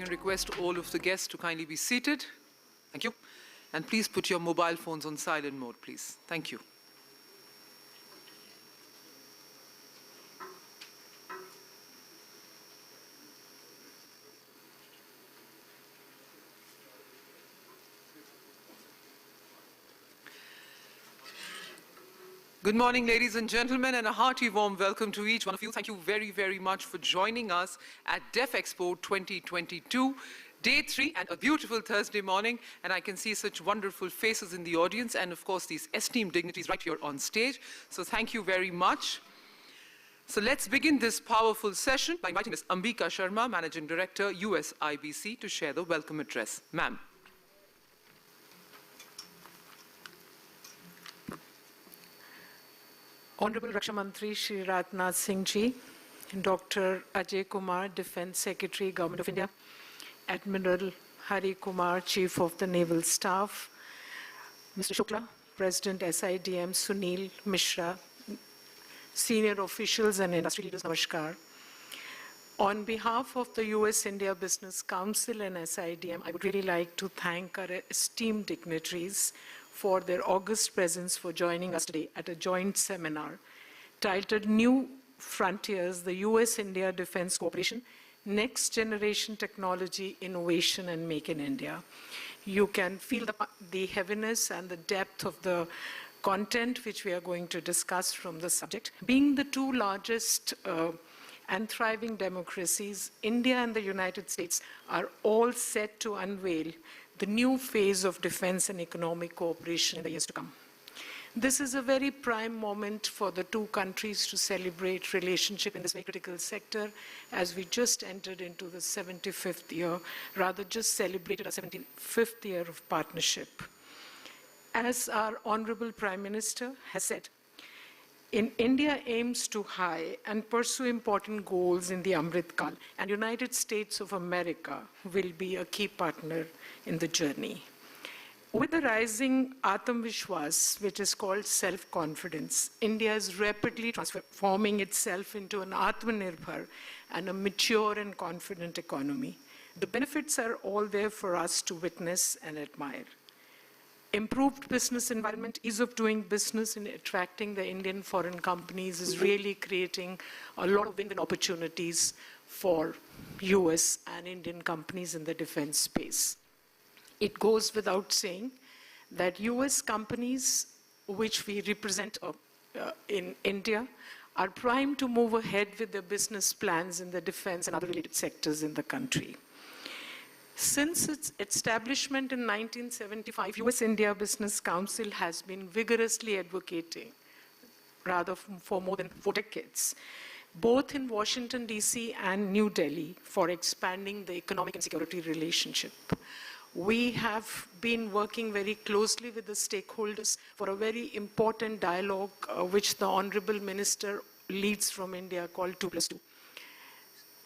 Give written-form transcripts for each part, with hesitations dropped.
and request all of the guests to kindly be seated. Thank you. And please put your mobile phones on silent mode, please. Thank you. Good morning, ladies and gentlemen, and a hearty warm welcome to each one of you. Thank you very, very much for joining us at DEF Expo 2022, Day 3, and a beautiful Thursday morning. And I can see such wonderful faces in the audience, and of course, these esteemed dignitaries right here on stage. So thank you very much. So let's begin this powerful session by inviting Ms. Ambika Sharma, Managing Director, USIBC, to share the welcome address. Ma'am. Honorable Raksha Mantri Shri Rajnath Singh Ji, Dr. Ajay Kumar, Defence Secretary, Government of India, Admiral Hari Kumar, Chief of the Naval Staff, Mr. Shukla, President SIDM, Sunil Mishra, senior officials and industry leaders, Namaskar. On behalf of the US-India Business Council and SIDM, I would really like to thank our esteemed dignitaries for their august presence for joining us today at a joint seminar titled New Frontiers, the US-India Defense Cooperation, Next Generation Technology, Innovation and Make in India. You can feel the heaviness and the depth of the content which we are going to discuss from the subject. Being the two largest and thriving democracies, India and the United States are all set to unveil the new phase of defense and economic cooperation in the years to come. This is a very prime moment for the two countries to celebrate relationship in this very critical sector, as we just entered into the 75th year, rather just celebrated our 75th year of partnership. As our Honorable Prime Minister has said, India aims to high and pursue important goals in the Amrit Kal, and United States of America will be a key partner in the journey. With the rising Atam Vishwas, which is called self-confidence, India is rapidly transforming itself into an Atmanirbhar and a mature and confident economy. The benefits are all there for us to witness and admire. Improved business environment, ease of doing business in attracting the Indian foreign companies is really creating a lot of win-win opportunities for US and Indian companies in the defense space. It goes without saying that US companies, which we represent in India, are primed to move ahead with their business plans in the defense and other related sectors in the country. Since its establishment in 1975, US-India Business Council has been vigorously advocating, rather for more than 4 decades, both in Washington, D.C. and New Delhi, for expanding the economic and security relationship. We have been working very closely with the stakeholders for a very important dialogue, which the Honorable Minister leads from India, called 2+2.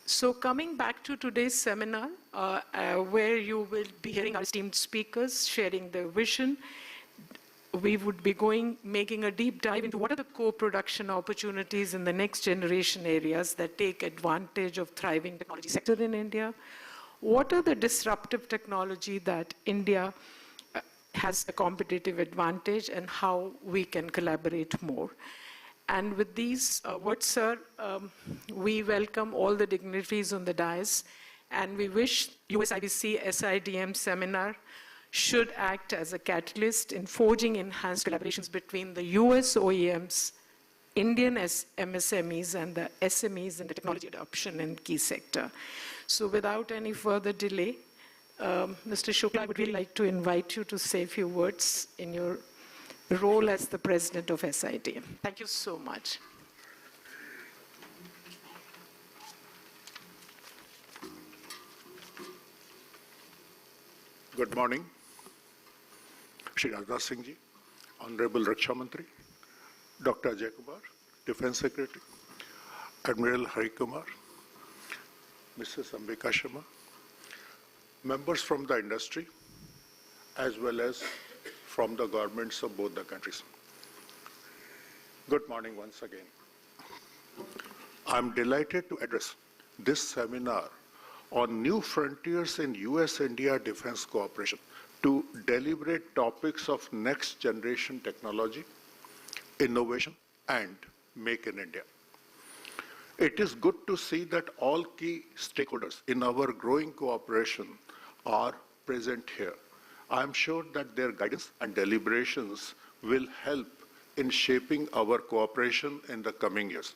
So coming back to today's seminar, where you will be hearing our esteemed speakers sharing their vision, we would be making a deep dive into what are the co-production opportunities in the next generation areas that take advantage of thriving technology sector in India. What are the disruptive technology that India has a competitive advantage, and how we can collaborate more. And with these words, sir, we welcome all the dignitaries on the dais, and we wish USIBC SIDM seminar should act as a catalyst in forging enhanced collaborations between the US OEMs, Indian MSMEs, and the SMEs in the technology adoption in key sector. So without any further delay, Mr. Shukla, I would really like to invite you to say a few words in your role as the President of SIDM. Thank you so much. Good morning, Shri Rajnath Singh Ji, Honorable Raksha Mantri, Dr. Ajay Kumar, Defence Secretary, Admiral Hari Kumar, Mrs. Ambika Sharma, members from the industry, as well as from the governments of both the countries. Good morning once again. I'm delighted to address this seminar on new frontiers in US-India defense cooperation to deliberate topics of next generation technology, innovation, and Make in India. It is good to see that all key stakeholders in our growing cooperation are present here. I am sure that their guidance and deliberations will help in shaping our cooperation in the coming years.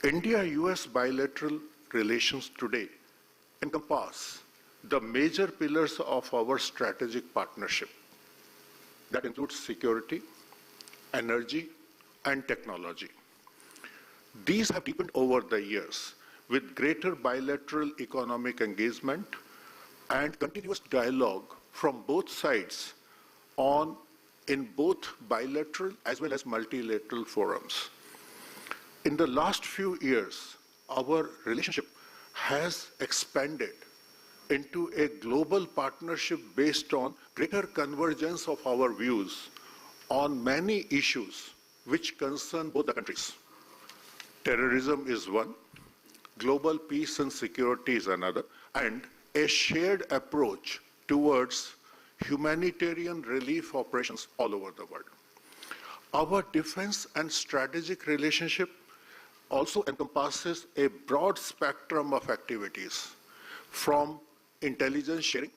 India-US bilateral relations today encompass the major pillars of our strategic partnership. That includes security, energy, and technology. These have deepened over the years with greater bilateral economic engagement and continuous dialogue from both sides in both bilateral as well as multilateral forums. In the last few years, our relationship has expanded into a global partnership based on greater convergence of our views on many issues which concern both the countries. Terrorism is one, global peace and security is another, and a shared approach towards humanitarian relief operations all over the world. Our defense and strategic relationship also encompasses a broad spectrum of activities, from intelligence sharing,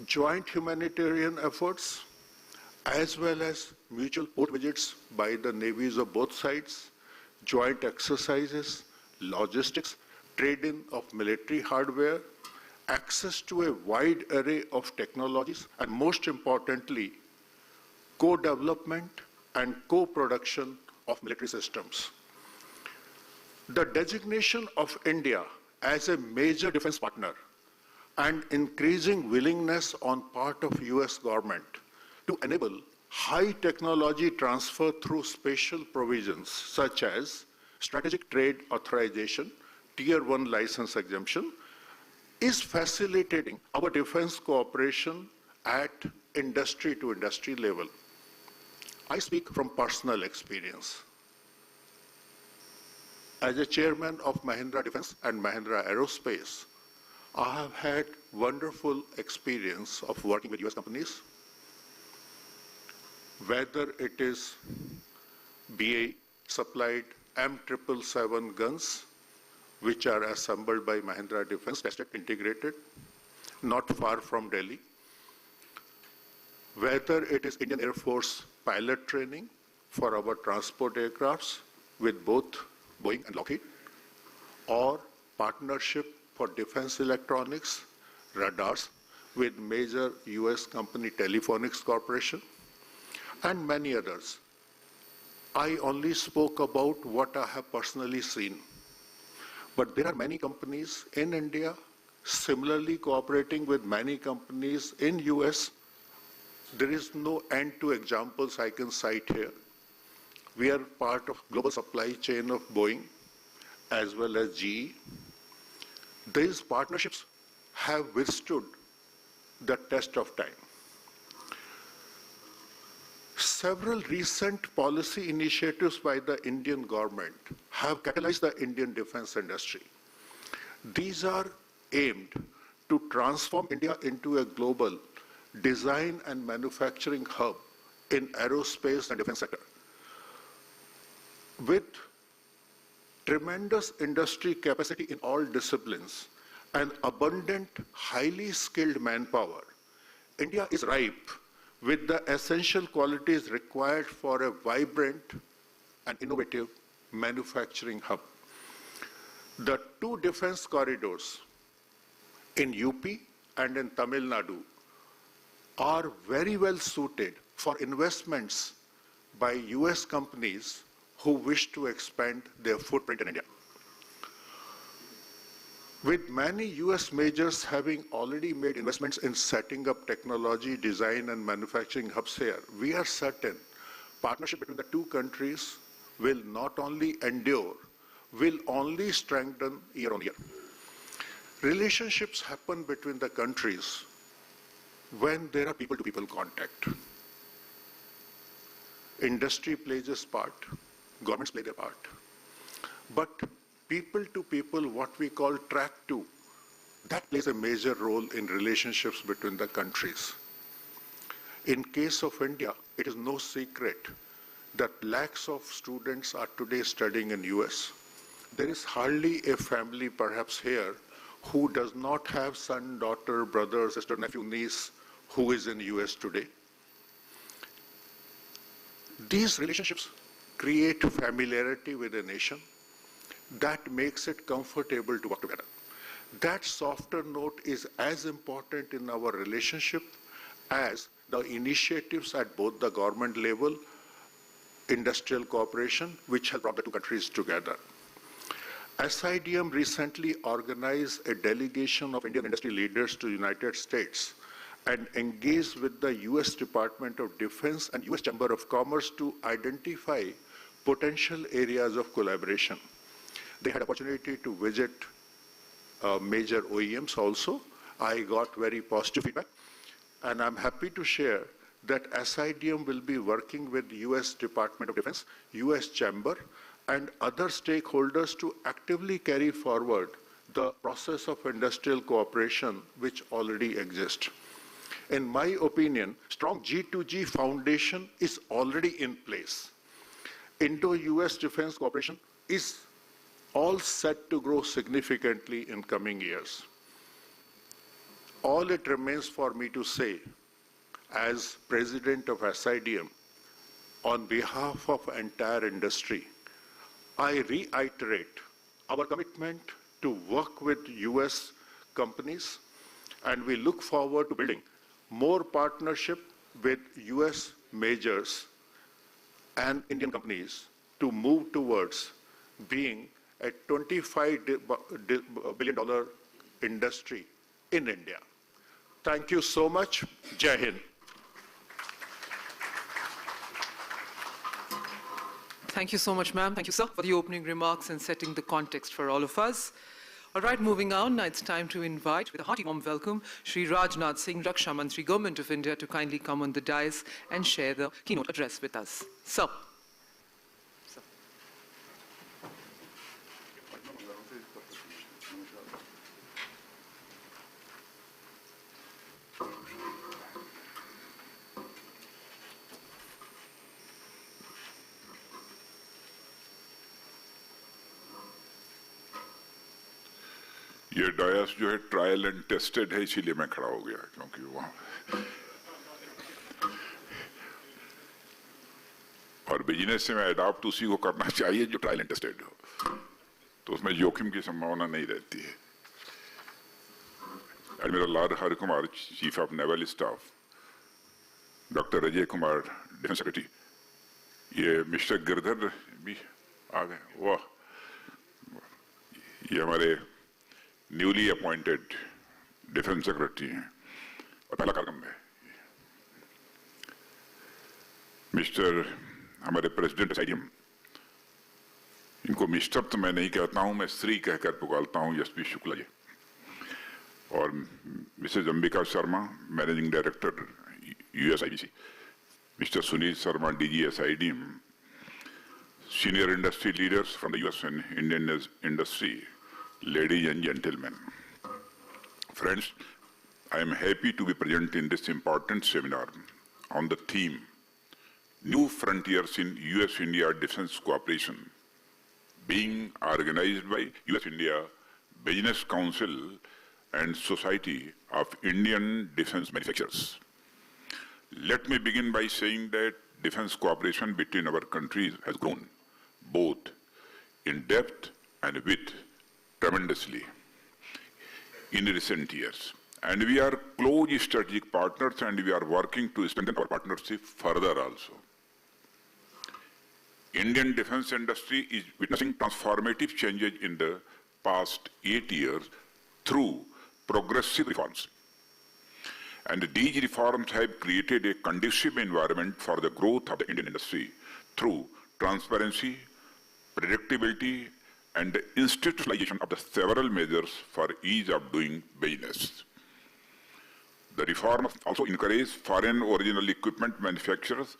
joint humanitarian efforts, as well as mutual port visits by the navies of both sides, joint exercises, logistics, trade-in of military hardware, access to a wide array of technologies, and most importantly, co-development and co-production of military systems. The designation of India as a major defense partner and increasing willingness on part of US government to enable high technology transfer through special provisions such as strategic trade authorization, tier 1 license exemption, is facilitating our defense cooperation at industry to industry level. I speak from personal experience. As a chairman of Mahindra Defense and Mahindra Aerospace, I have had wonderful experience of working with US companies, whether it is BAE supplied M777 guns, which are assembled by Mahindra Defense, tested, integrated, not far from Delhi, whether it is Indian Air Force pilot training for our transport aircrafts with both Boeing and Lockheed, or partnership for defense electronics, radars with major US company Telephonics Corporation, and many others. I only spoke about what I have personally seen. But there are many companies in India similarly cooperating with many companies in US. There is no end to examples I can cite here. We are part of global supply chain of Boeing as well as GE. These partnerships have withstood the test of time. Several recent policy initiatives by the Indian government have catalyzed the Indian defense industry. These are aimed to transform India into a global design and manufacturing hub in aerospace and defense sector. With tremendous industry capacity in all disciplines and abundant, highly skilled manpower, India is ripe with the essential qualities required for a vibrant and innovative manufacturing hub. The two defense corridors in UP and in Tamil Nadu are very well suited for investments by US companies who wish to expand their footprint in India. With many US majors having already made investments in setting up technology, design, and manufacturing hubs here, we are certain partnership between the two countries will not only endure, will only strengthen year on year. Relationships happen between the countries when there are people-to-people contact. Industry plays its part, governments play their part. But people to people, what we call track two, that plays a major role in relationships between the countries. In case of India, it is no secret that lakhs of students are today studying in US. There is hardly a family perhaps here who does not have son, daughter, brother, sister, nephew, niece who is in US today. These relationships create familiarity with a nation that makes it comfortable to work together. That softer note is as important in our relationship as the initiatives at both the government level, industrial cooperation, which has brought the two countries together. SIDM recently organized a delegation of Indian industry leaders to the United States and engaged with the US Department of Defense and US Chamber of Commerce to identify potential areas of collaboration. They had opportunity to visit major OEMs also. I got very positive feedback, and I'm happy to share that SIDM will be working with the US Department of Defense, US Chamber, and other stakeholders to actively carry forward the process of industrial cooperation which already exists. In my opinion, strong G2G foundation is already in place. Indo-US defense cooperation is all set to grow significantly in coming years. All it remains for me to say, as president of SIDM, on behalf of entire industry, I reiterate our commitment to work with US companies, and we look forward to building more partnership with US majors and Indian companies to move towards being a $25 billion industry in India. Thank you so much. Jai Hind. Thank you so much, ma'am. Thank you, sir, for the opening remarks and setting the context for all of us. All right, moving on, now it's time to invite, with a hearty warm welcome, Shri Rajnath Singh, Raksha Mantri, Government of India, to kindly come on the dais and share the keynote address with us. Sir. ये DISE जो है trial and tested है, इसीलिए मैं खड़ा हो गया, क्योंकि वहाँ और बिजनेस से मैं अडॉप्ट उसी को करना चाहिए जो ट्रायल एंड टेस्टेड हो, तो उसमें जोखिम की संभावना नहीं रहती है. Admiral R Hari Kumar, chief of naval staff, doctor Ajay Kumar, defence secretary, ये मिस्टर गिरधर भी आ गए. वाह, ये हमारे न्यूली अपॉइंटेड डिफेंस सेक्रेटरी हैं और पहला कार्यक्रम है. मिस्टर हमारे प्रेसिडेंट SIDM, इनको मिस्टर तो मैं नहीं कहता हूं, मैं श्री कहकर पुकारता हूं, SP शुक्ला जी. और Mrs Ambika Sharma, managing director USIBC, Mr Sunil Sharma, DG SIDM, senior industry leaders from the US and Indian industry, ladies and gentlemen, friends, I am happy to be present in this important seminar on the theme New Frontiers in US-India Defense Cooperation, being organized by US-India Business Council and Society of Indian Defense Manufacturers. Let me begin by saying that defense cooperation between our countries has grown both in depth and width tremendously in recent years. And we are close strategic partners, and we are working to strengthen our partnership further also. Indian defense industry is witnessing transformative changes in the past 8 years through progressive reforms. And these reforms have created a conducive environment for the growth of the Indian industry through transparency, predictability, and the institutionalization of the several measures for ease of doing business. The reforms also encourage foreign original equipment manufacturers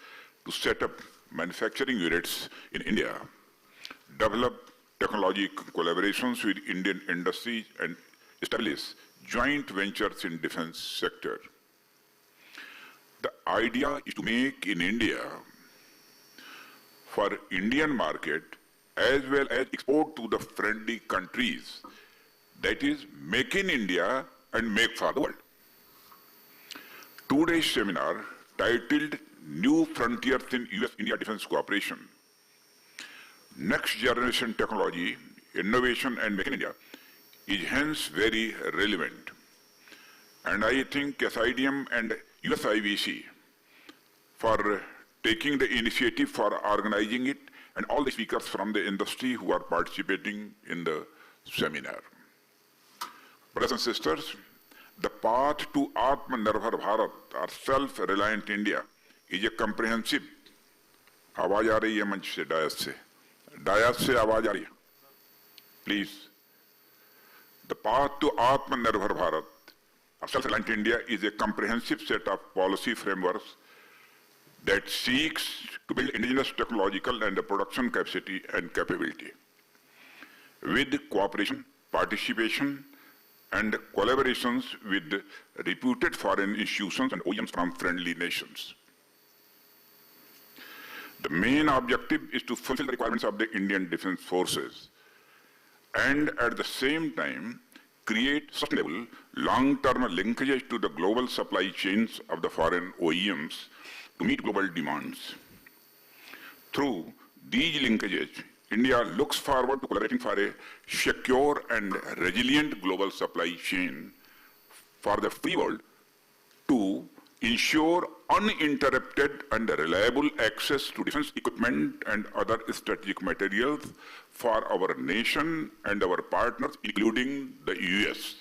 to set up manufacturing units in India, develop technology collaborations with Indian industries and establish joint ventures in defense sector. The idea is to make in India for Indian market as well as export to the friendly countries. That is, make in India and make for the world. Today's seminar, titled New Frontiers in US-India Defense Cooperation, Next Generation Technology, Innovation and Make in India, is hence very relevant. And I think SIDM and USIVC for taking the initiative for organizing it, and all the speakers from the industry who are participating in the seminar. Brothers and sisters, the path to Atmanirbhar Bharat, or self-reliant India, is a comprehensive. आवाज आ रही है मंच से, DISE से आवाज आ रही है. Please. The path to Atmanirbhar Bharat, or self-reliant India, is a comprehensive set of policy frameworks that seeks to build indigenous technological and production capacity and capability with cooperation, participation, and collaborations with reputed foreign institutions and OEMs from friendly nations. The main objective is to fulfill the requirements of the Indian Defense Forces and at the same time create sustainable long-term linkages to the global supply chains of the foreign OEMs to meet global demands. Through these linkages, India looks forward to collaborating for a secure and resilient global supply chain for the free world to ensure uninterrupted and reliable access to defense equipment and other strategic materials for our nation and our partners, including the US.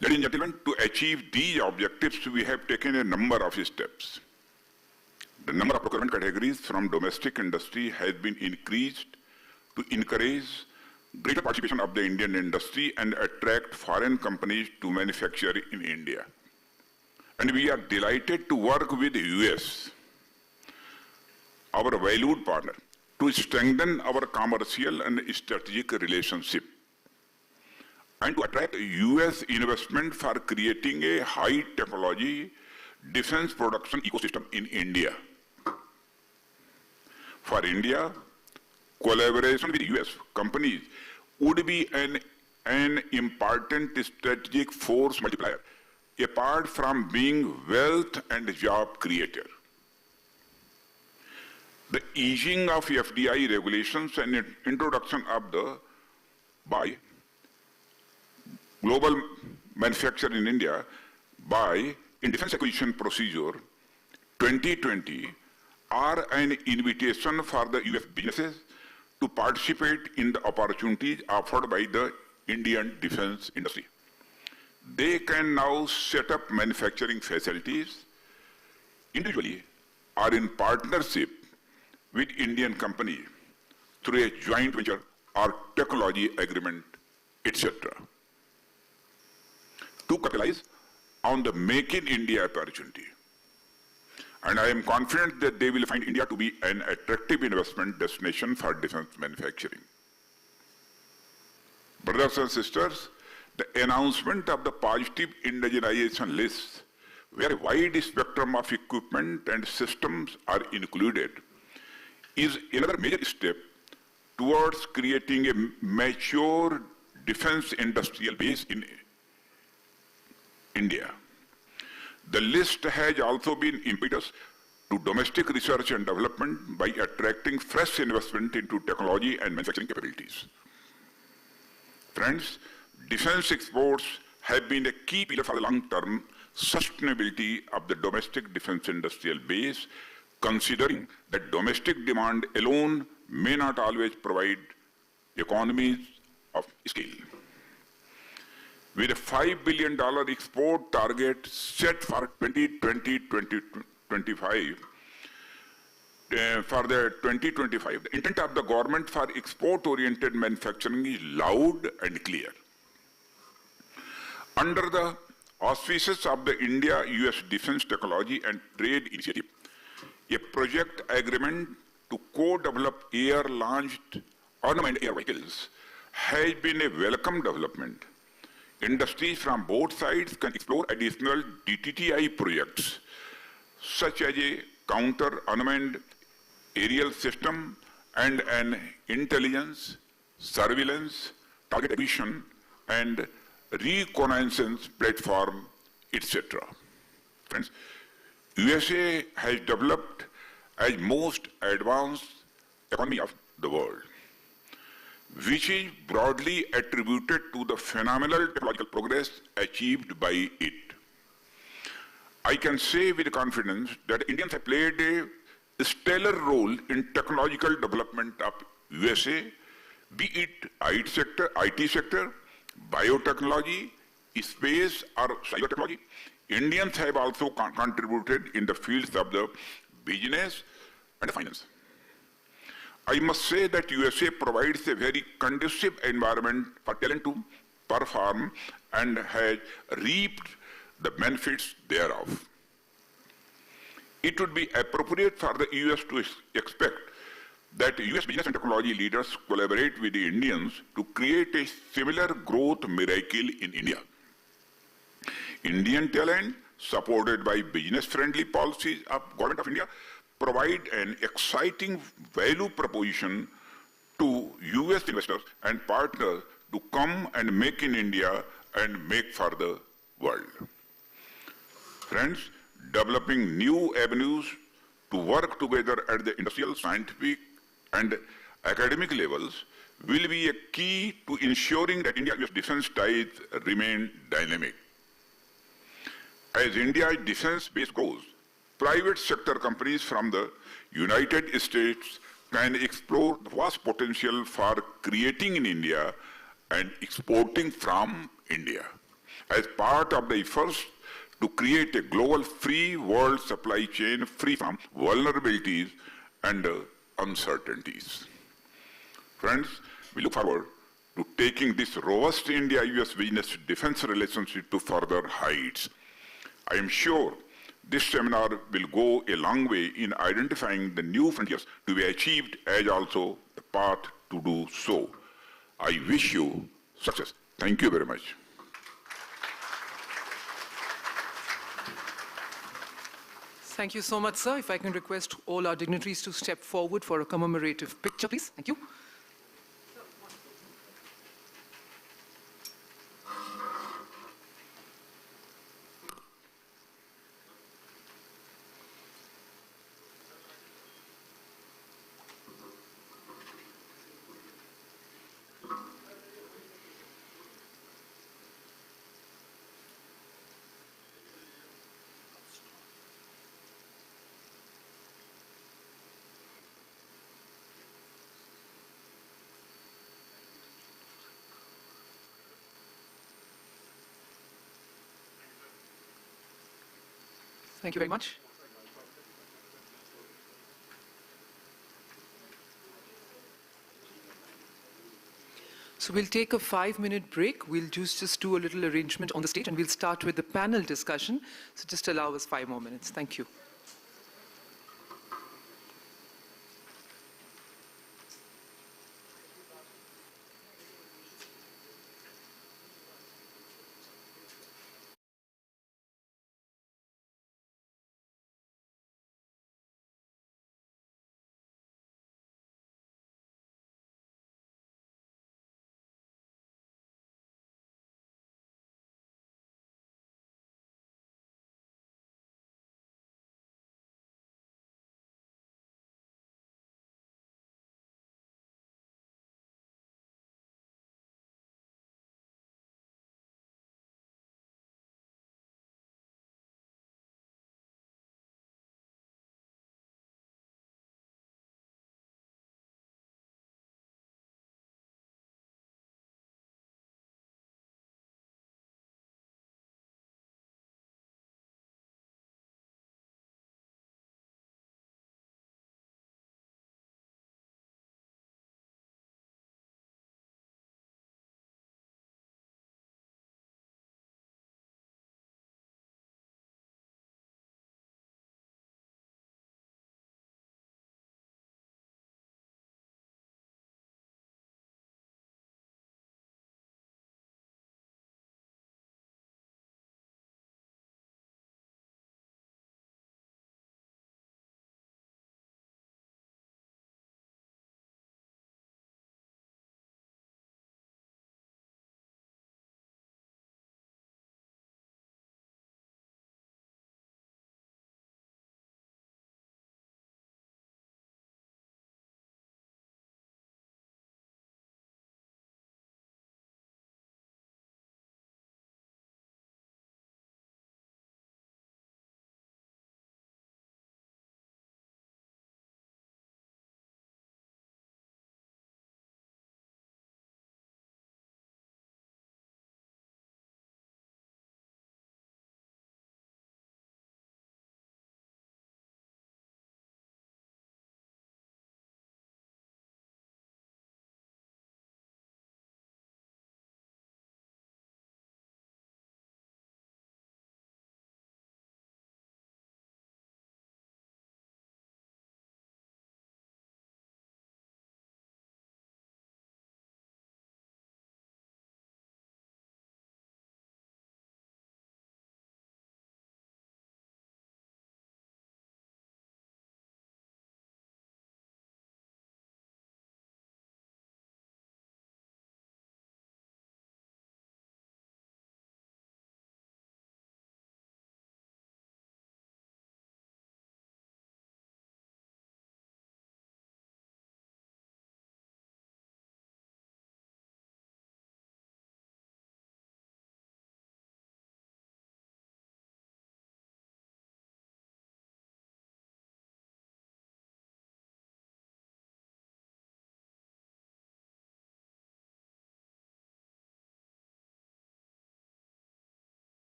Ladies and gentlemen, to achieve these objectives, we have taken a number of steps. The number of procurement categories from domestic industry has been increased to encourage greater participation of the Indian industry and attract foreign companies to manufacture in India. And we are delighted to work with the US, our valued partner, to strengthen our commercial and strategic relationship, and to attract US investment for creating a high technology defense production ecosystem in India. For India, collaboration with US companies would be an important strategic force multiplier, apart from being wealth and job creator. The easing of FDI regulations and introduction of the by global manufacture in India by in defense acquisition procedure 2020 are an invitation for the US businesses to participate in the opportunities offered by the Indian defense industry. They can now set up manufacturing facilities individually or in partnership with Indian companies through a joint venture or technology agreement, etc. To capitalize on the Make in India opportunity. And I am confident that they will find India to be an attractive investment destination for defense manufacturing. Brothers and sisters, the announcement of the positive indigenization list, where a wide spectrum of equipment and systems are included, is another major step towards creating a mature defense industrial base in India. The list has also been impetus to domestic research and development by attracting fresh investment into technology and manufacturing capabilities. Friends, defense exports have been a key pillar for the long-term sustainability of the domestic defense industrial base, considering that domestic demand alone may not always provide economies of scale. With a $5 billion export target set for 2020-2025, for the 2025, the intent of the government for export-oriented manufacturing is loud and clear. Under the auspices of the India-US Defense Technology and Trade Initiative, a project agreement to to co-develop air-launched unmanned air vehicles has been a welcome development. Industries from both sides can explore additional DTTI projects, such as a counter-unmanned aerial system and an intelligence, surveillance, target acquisition, and reconnaissance platform, etc. Friends, USA has developed as most advanced economy of the world, which is broadly attributed to the phenomenal technological progress achieved by it. I can say with confidence that Indians have played a stellar role in technological development of USA, be it IT sector, biotechnology, space or cyber technology. Indians have also contributed in the fields of the business and finance. I must say that USA provides a very conducive environment for talent to perform and has reaped the benefits thereof. It would be appropriate for the US to expect that US business and technology leaders collaborate with the Indians to create a similar growth miracle in India. Indian talent, supported by business-friendly policies of Government of India, provide an exciting value proposition to US investors and partners to come and make in India and make for the world. Friends, developing new avenues to work together at the industrial, scientific, and academic levels will be a key to ensuring that India-US defense ties remain dynamic. As India's defense base grows, private sector companies from the United States can explore the vast potential for creating in India and exporting from India as part of the efforts to create a global free world supply chain free from vulnerabilities and uncertainties. Friends, we look forward to taking this robust India-US business defense relationship to further heights. I am sure this seminar will go a long way in identifying the new frontiers to be achieved as also the path to do so. I wish you success. Thank you very much. Thank you so much, sir. If I can request all our dignitaries to step forward for a commemorative picture, please. Thank you. Thank you very much. So we'll take a 5-minute break. We'll just do a little arrangement on the stage and we'll start with the panel discussion. So just allow us 5 more minutes. Thank you.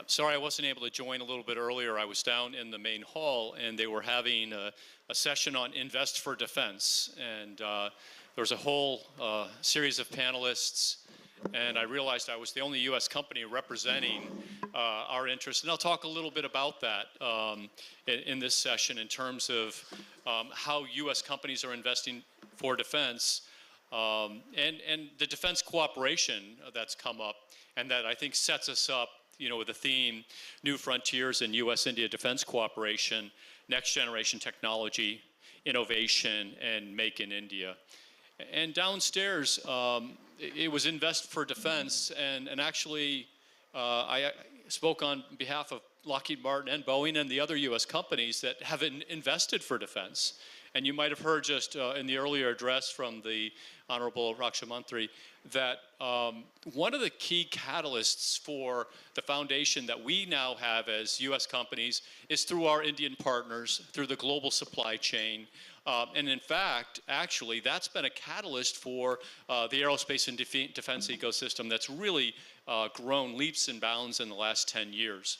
Sorry I wasn't able to join a little bit earlier. I was down in the main hall, and they were having a session on Invest for Defense. And there was a whole series of panelists, and I realized I was the only U.S. company representing our interest. And I'll talk a little bit about that in this session in terms of how U.S. companies are investing for defense and the defense cooperation that's come up, and that I think sets us up, with the theme, New Frontiers in U.S.-India Defense Cooperation, Next Generation Technology, Innovation, and Make in India. And downstairs, it was Invest for Defense, and actually I spoke on behalf of Lockheed Martin and Boeing and the other U.S. companies that have invested for defense. And you might have heard just in the earlier address from the Honorable Raksha Mantri that one of the key catalysts for the foundation that we now have as U.S. companies is through our Indian partners, through the global supply chain. And in fact, actually, that's been a catalyst for the aerospace and defense ecosystem that's really grown leaps and bounds in the last 10 years.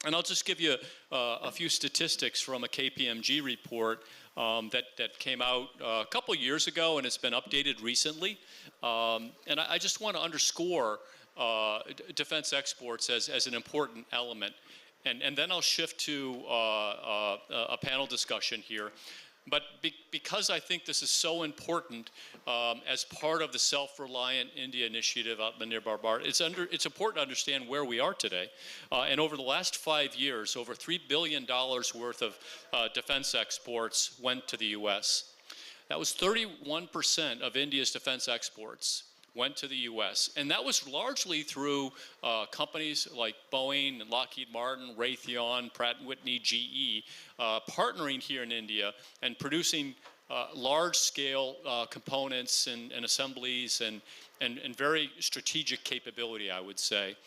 And I'll just give you a few statistics from a KPMG report that came out a couple years ago, and it's been updated recently. And I just want to underscore defense exports as an important element. And then I'll shift to a panel discussion here. But because I think this is so important as part of the self-reliant India initiative, Atmanirbhar Bharat, it's important to understand where we are today. And over the last 5 years, over $3 billion worth of defense exports went to the U.S. That was 31% of India's defense exports went to the U.S. And that was largely through companies like Boeing and Lockheed Martin, Raytheon, Pratt & Whitney, GE, partnering here in India and producing large-scale components and assemblies and very strategic capability, I would say,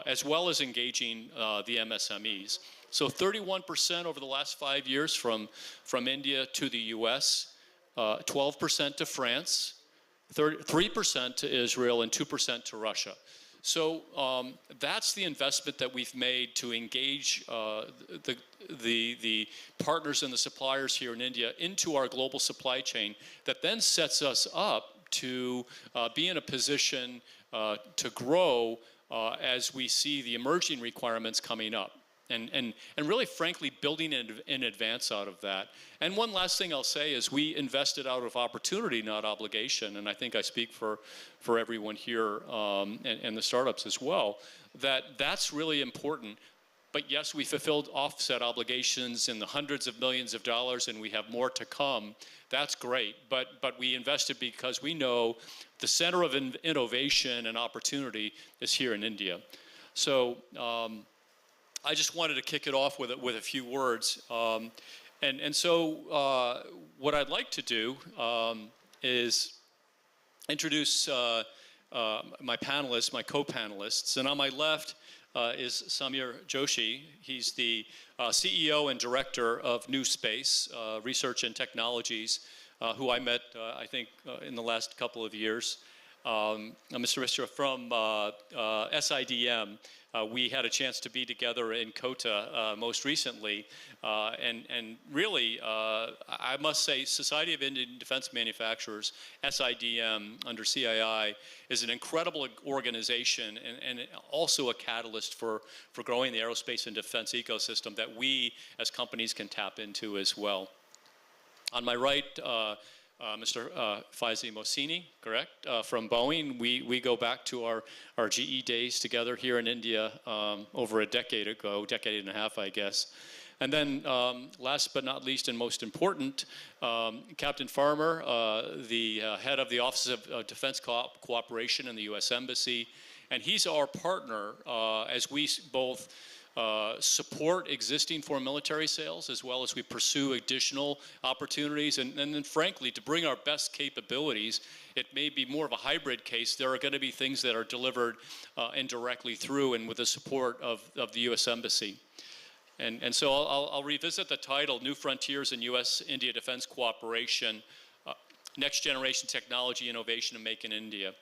as well as engaging the MSMEs. So 31% over the last 5 years from India to the U.S., 12% to France, 3% to Israel, and 2% to Russia. So that's the investment that we've made to engage the partners and the suppliers here in India into our global supply chain that then sets us up to be in a position to grow as we see the emerging requirements coming up. And really, frankly, building in advance out of that. And one last thing I'll say is we invested out of opportunity, not obligation. And I think I speak for everyone here and the startups as well, that's really important. But yes, we fulfilled offset obligations in the hundreds of millions of dollars, and we have more to come. That's great. But we invested because we know the center of innovation and opportunity is here in India. So I just wanted to kick it off with a few words. And so what I'd like to do is introduce my panelists, my co-panelists. And on my left is Samir Joshi. He's the CEO and director of New Space Research and Technologies, who I met, I think, in the last couple of years. Mr. Mishra from SIDM. We had a chance to be together in Kota most recently, and really, I must say, Society of Indian Defense Manufacturers, SIDM, under CII, is an incredible organization and also a catalyst for growing the aerospace and defense ecosystem that we as companies can tap into as well. On my right, Mr. Faizi Mohsini, correct, from Boeing. We go back to our GE days together here in India over a decade ago, decade and a half, I guess. And then last but not least and most important, Captain Farmer, the head of the Office of Defense Cooperation in the U.S. Embassy. And he's our partner as we both support existing foreign military sales as well as we pursue additional opportunities. And then frankly, to bring our best capabilities, it may be more of a hybrid case. There are going to be things that are delivered indirectly through and with the support of the U.S. Embassy. And so I'll revisit the title, New Frontiers in U.S.-India Defense Cooperation, Next Generation Technology, Innovation, and Make in India.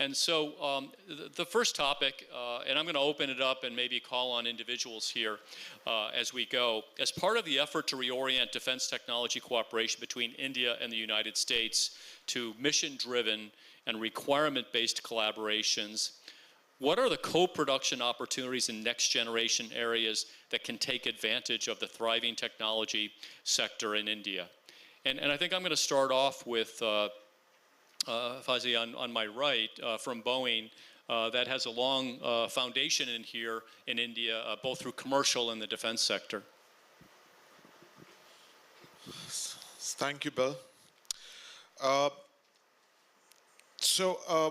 And so the first topic, and I'm going to open it up and maybe call on individuals here as we go. As part of the effort to reorient defense technology cooperation between India and the United States to mission-driven and requirement-based collaborations, what are the co-production opportunities in next-generation areas that can take advantage of the thriving technology sector in India? And I think I'm going to start off with Faizi on my right from Boeing that has a long foundation in here in India, both through commercial and the defense sector. Thank you, Bill.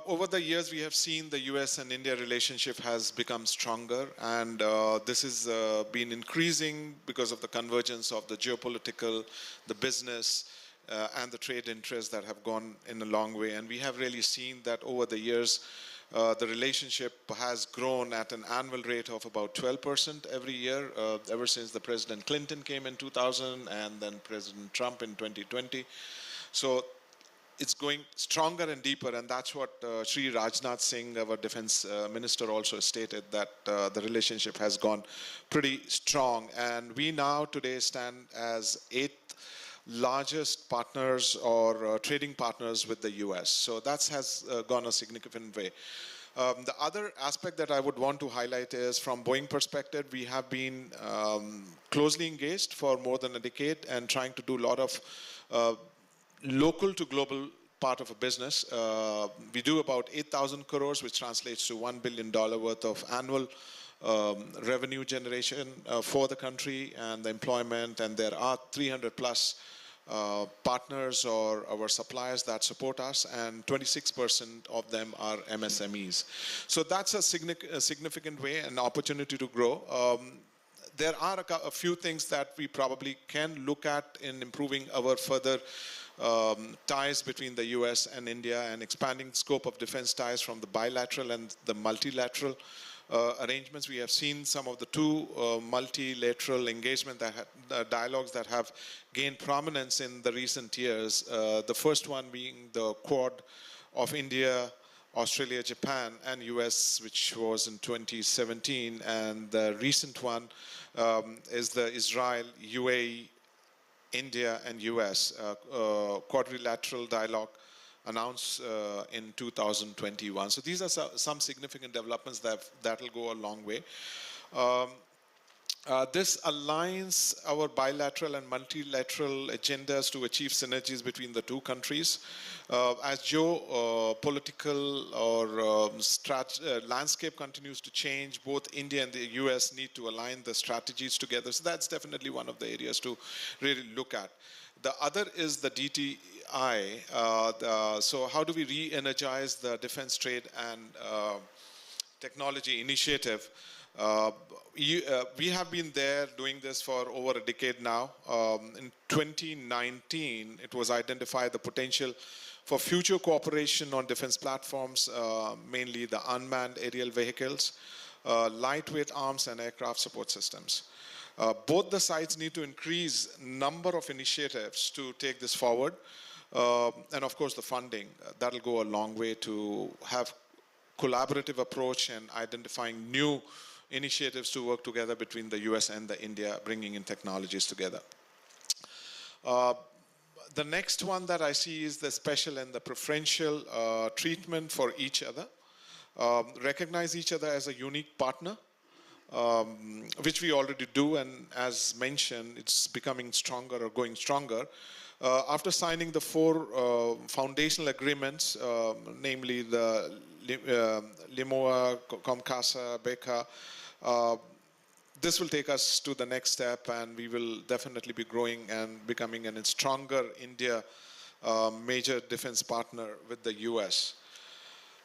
Over the years, we have seen the US and India relationship has become stronger, and this has been increasing because of the convergence of the geopolitical, the business, and the trade interests that have gone in a long way. And we have really seen that over the years, the relationship has grown at an annual rate of about 12% every year, ever since the President Clinton came in 2000 and then President Trump in 2020. So it's going stronger and deeper, and that's what Sri Rajnath Singh, our defense minister, also stated, that the relationship has gone pretty strong. And we now today stand as 8th largest partners or trading partners with the US. So that has gone a significant way. The other aspect that I would want to highlight is, from Boeing perspective, we have been closely engaged for more than a decade and trying to do a lot of local to global part of a business. We do about 8,000 crores, which translates to $1 billion worth of annual revenue generation for the country and the employment, and there are 300 plus partners or our suppliers that support us, and 26% of them are MSMEs. So that's a significant way, an opportunity to grow. There are a few things that we probably can look at in improving our further ties between the US and India, and expanding the scope of defense ties from the bilateral and the multilateral arrangements. We have seen some of the two multilateral engagement dialogues that have gained prominence in the recent years. The first one being the Quad of India, Australia, Japan, and US, which was in 2017. And the recent one is the Israel, UAE, India, and US quadrilateral dialogue announced in 2021. So these are some significant developments that will go a long way. This aligns our bilateral and multilateral agendas to achieve synergies between the two countries. As geopolitical or landscape continues to change, both India and the US need to align the strategies together. So that's definitely one of the areas to really look at. The other is the DTI. So how do we re-energize the defense trade and technology initiative? We have been there doing this for over a decade now. In 2019, it was identified the potential for future cooperation on defense platforms, mainly the unmanned aerial vehicles, lightweight arms, and aircraft support systems. Both the sides need to increase number of initiatives to take this forward. And of course, the funding, that'll go a long way to have collaborative approach and identifying new initiatives to work together between the US and the India, bringing in technologies together. The next one that I see is the special and the preferential treatment for each other. Recognize each other as a unique partner, which we already do, and as mentioned, it's becoming stronger or going stronger. After signing the 4 foundational agreements, namely the LIMOA, COMCASA, BECA, this will take us to the next step, and we will definitely be growing and becoming a stronger India major defense partner with the US.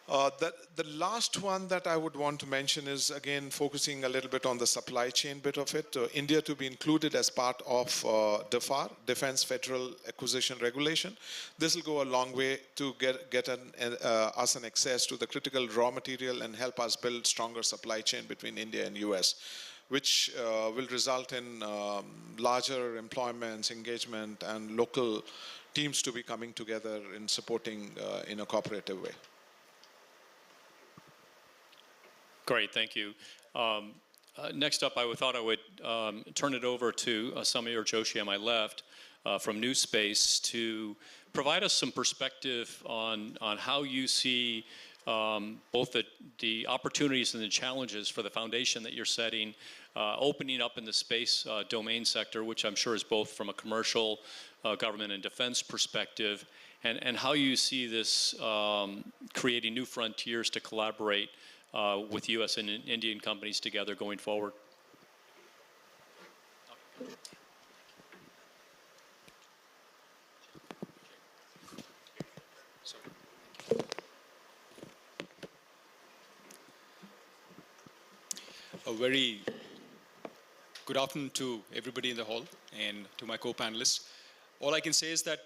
The last one that I would want to mention is, again, focusing a little bit on the supply chain bit of it. India to be included as part of DFAR, Defense Federal Acquisition Regulation. This will go a long way to get us an access to the critical raw material and help us build stronger supply chain between India and US, which will result in larger employments, engagement, and local teams to be coming together in supporting in a cooperative way. Great, thank you. Next up, thought I would turn it over to Samir Joshi on my left from New Space to provide us some perspective on how you see both the opportunities and the challenges for the foundation that you're setting, opening up in the space domain sector, which I'm sure is both from a commercial, government, and defense perspective, and how you see this creating new frontiers to collaborate with U.S. and Indian companies together going forward. A very good afternoon to everybody in the hall and to my co-panelists. All I can say is that,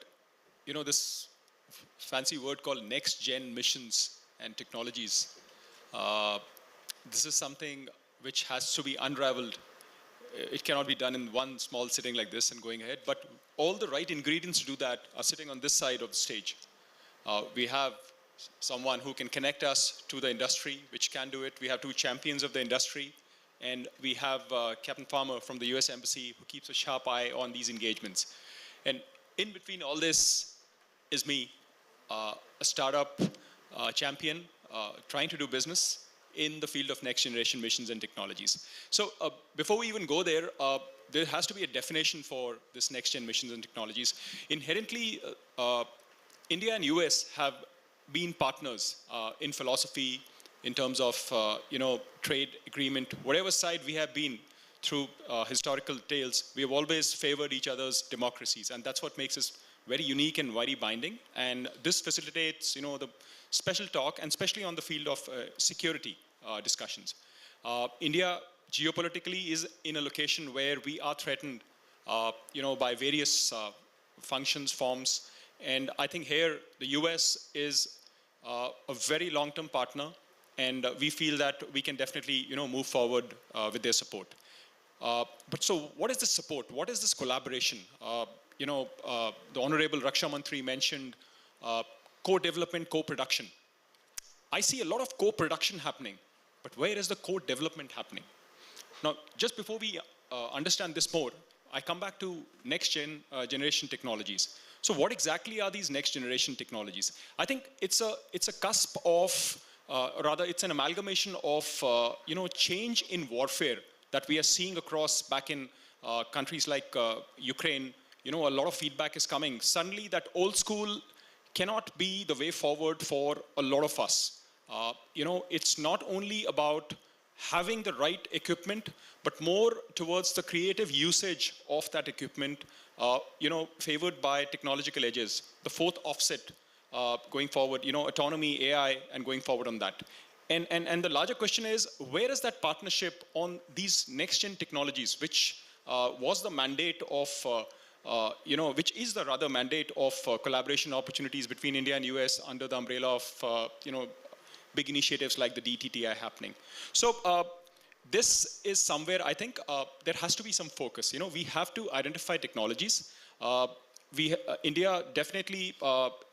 you know, this fancy word called next-gen missions and technologies, this is something which has to be unraveled. It cannot be done in one small sitting like this and going ahead, but all the right ingredients to do that are sitting on this side of the stage. We have someone who can connect us to the industry, which can do it. We have two champions of the industry. And we have Captain Farmer from the US Embassy who keeps a sharp eye on these engagements. And in between all this is me, a startup champion trying to do business in the field of next generation missions and technologies. So before we even go there, there has to be a definition for this next gen missions and technologies. Inherently, India and US have been partners in philosophy, in terms of trade agreement, whatever side we have been through historical tales, we have always favored each other's democracies, and that's what makes us very unique and very binding. And this facilitates, the special talk, and especially on the field of security discussions. India geopolitically is in a location where we are threatened, by various functions, forms, and I think here the US is a very long-term partner. And we feel that we can definitely, move forward with their support. But so, what is this support? What is this collaboration? The Honorable Raksha Mantri mentioned co-development, co-production. I see a lot of co-production happening, but where is the co-development happening? Now, just before we understand this more, I come back to next generation technologies. So, what exactly are these next generation technologies? I think it's a cusp of rather, it's an amalgamation of, change in warfare that we are seeing across back in countries like Ukraine. A lot of feedback is coming. Suddenly, that old school cannot be the way forward for a lot of us. It's not only about having the right equipment, but more towards the creative usage of that equipment, favored by technological edges. The fourth offset. Going forward, autonomy, AI, and going forward on that. And the larger question is, where is that partnership on these next-gen technologies, which was the mandate of, which is the rather mandate of collaboration opportunities between India and US under the umbrella of, big initiatives like the DTTI happening. So this is somewhere, I think, there has to be some focus. We have to identify technologies. India definitely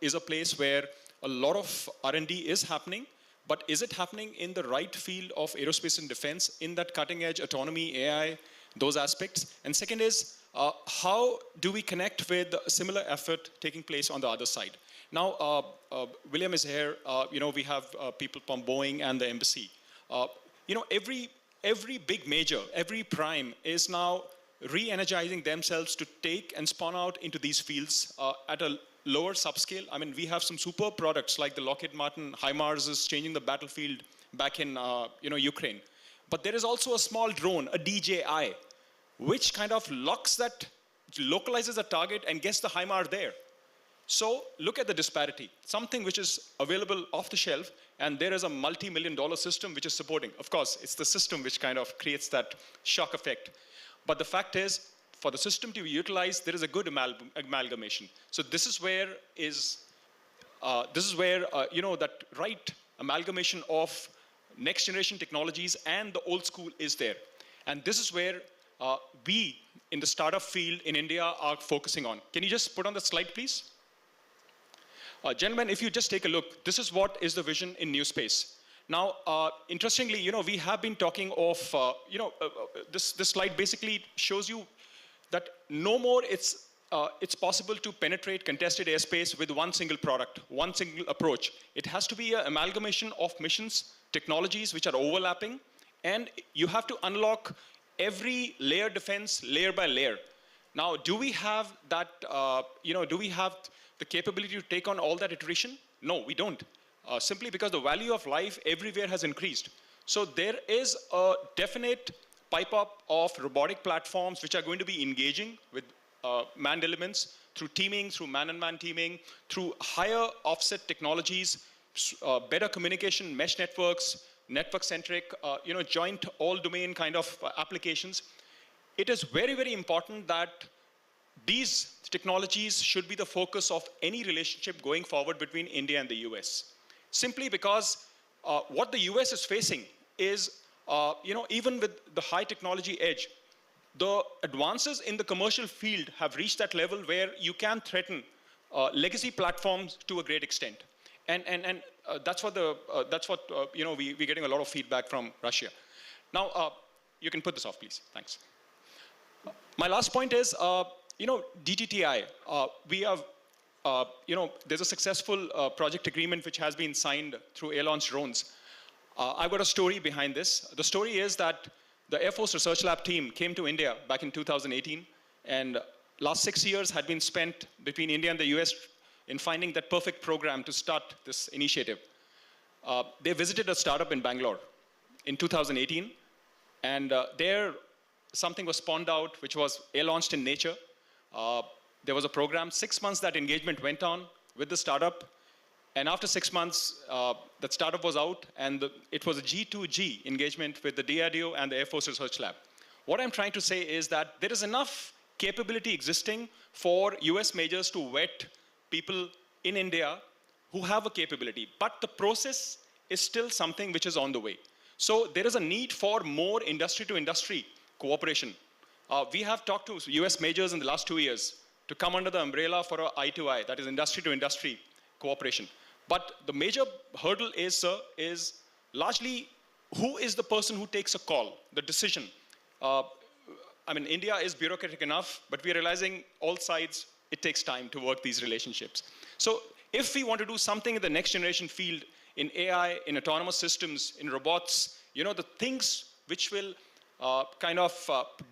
is a place where a lot of R&D is happening, but is it happening in the right field of aerospace and defense, in that cutting edge autonomy, AI, those aspects? And second is, how do we connect with a similar effort taking place on the other side? Now, William is here, we have people from Boeing and the embassy. Every big major, every prime is now re-energizing themselves to take and spawn out into these fields at a lower subscale. I mean, we have some superb products like the Lockheed Martin HIMARS is changing the battlefield back in Ukraine. But there is also a small drone, a DJI, which kind of localizes the target and gets the HIMARS there. So look at the disparity. Something which is available off the shelf, and there is a multi-million-dollar system which is supporting. Of course, it's the system which kind of creates that shock effect. But the fact is, for the system to be utilized, there is a good amalgamation. So this is where that right amalgamation of next generation technologies and the old school is there. And this is where we in the startup field in India are focusing on. Can you just put on the slide, please? Gentlemen, if you just take a look, this is what is the vision in New Space. Now, interestingly, we have been talking of, this slide basically shows you that no more it's possible to penetrate contested airspace with one single product, one single approach. It has to be an amalgamation of missions, technologies which are overlapping, and you have to unlock every layer defense layer by layer. Now, do we have that, do we have the capability to take on all that iteration? No, we don't. Simply because the value of life everywhere has increased. So there is a definite pipe up of robotic platforms which are going to be engaging with manned elements through teaming, through man-and-man teaming, through higher offset technologies, better communication, mesh networks, network-centric, joint all-domain kind of applications. It is very, very important that these technologies should be the focus of any relationship going forward between India and the US. Simply because what the US is facing is, even with the high technology edge, the advances in the commercial field have reached that level where you can threaten legacy platforms to a great extent. And that's what we're getting a lot of feedback from Russia. Now, you can put this off, please. Thanks. My last point is, DTTI, we have, there's a successful project agreement which has been signed through air-launched drones. I've got a story behind this. The story is that the Air Force Research Lab team came to India back in 2018, and last 6 years had been spent between India and the US in finding that perfect program to start this initiative. They visited a startup in Bangalore in 2018, and there something was spawned out which was air-launched in nature. There was a program, 6 months that engagement went on with the startup, and after 6 months, that startup was out, and it was a G2G engagement with the DRDO and the Air Force Research Lab. What I'm trying to say is that there is enough capability existing for US majors to vet people in India who have a capability, but the process is still something which is on the way. So there is a need for more industry-to-industry cooperation. We have talked to US majors in the last 2 years to come under the umbrella for a eye-to-eye, that is industry-to-industry cooperation. But the major hurdle is largely who is the person who takes a call, the decision. India is bureaucratic enough, but we're realizing all sides, it takes time to work these relationships. So if we want to do something in the next generation field, in AI, in autonomous systems, in robots, the things which will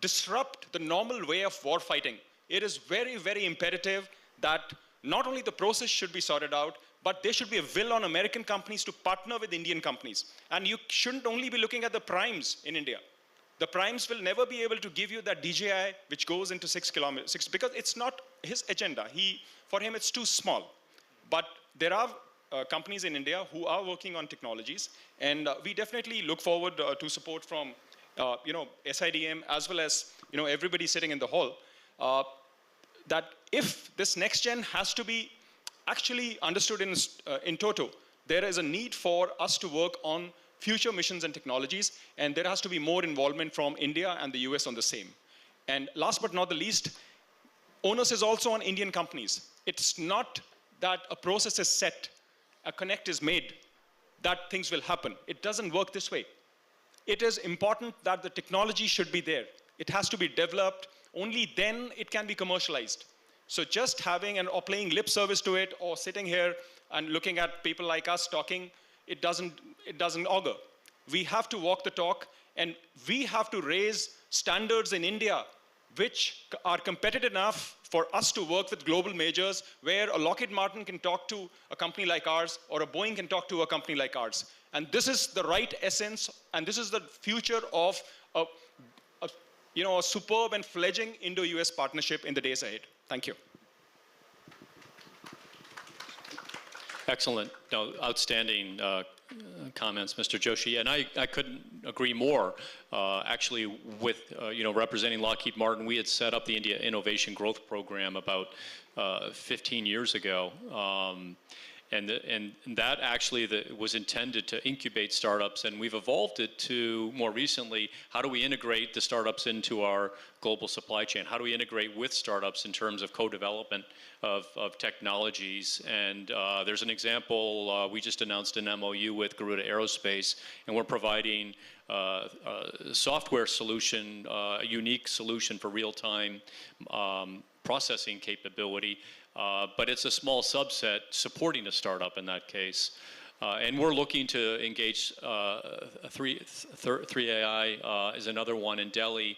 disrupt the normal way of war fighting, it is very, very imperative that not only the process should be sorted out, but there should be a will on American companies to partner with Indian companies. And you shouldn't only be looking at the primes in India. The primes will never be able to give you that DJI which goes into 6 kilometers, because it's not his agenda. For him, it's too small. But there are companies in India who are working on technologies, and we definitely look forward to support from SIDM as well as everybody sitting in the hall. That if this next gen has to be actually understood in toto, there is a need for us to work on future missions and technologies, and there has to be more involvement from India and the US on the same. And last but not the least, onus is also on Indian companies. It's not that a process is set, a connect is made, that things will happen. It doesn't work this way. It is important that the technology should be there. It has to be developed. Only then it can be commercialized. So just having or playing lip service to it, or sitting here and looking at people like us talking, it doesn't augur. We have to walk the talk, and we have to raise standards in India which are competitive enough for us to work with global majors, where a Lockheed Martin can talk to a company like ours, or a Boeing can talk to a company like ours. And this is the right essence, and this is the future of a superb and fledgling Indo-US partnership in the days ahead. Thank you. Excellent. No, outstanding comments, Mr. Joshi. And I couldn't agree more. Actually, with representing Lockheed Martin, we had set up the India Innovation Growth Program about 15 years ago. and that actually was intended to incubate startups, and we've evolved it to more recently, how do we integrate the startups into our global supply chain? How do we integrate with startups in terms of co-development of technologies? And there's an example, we just announced an MOU with Garuda Aerospace, and we're providing a software solution, a unique solution for real-time processing capability, but it's a small subset supporting a startup in that case. And we're looking to engage 3AI is another one in Delhi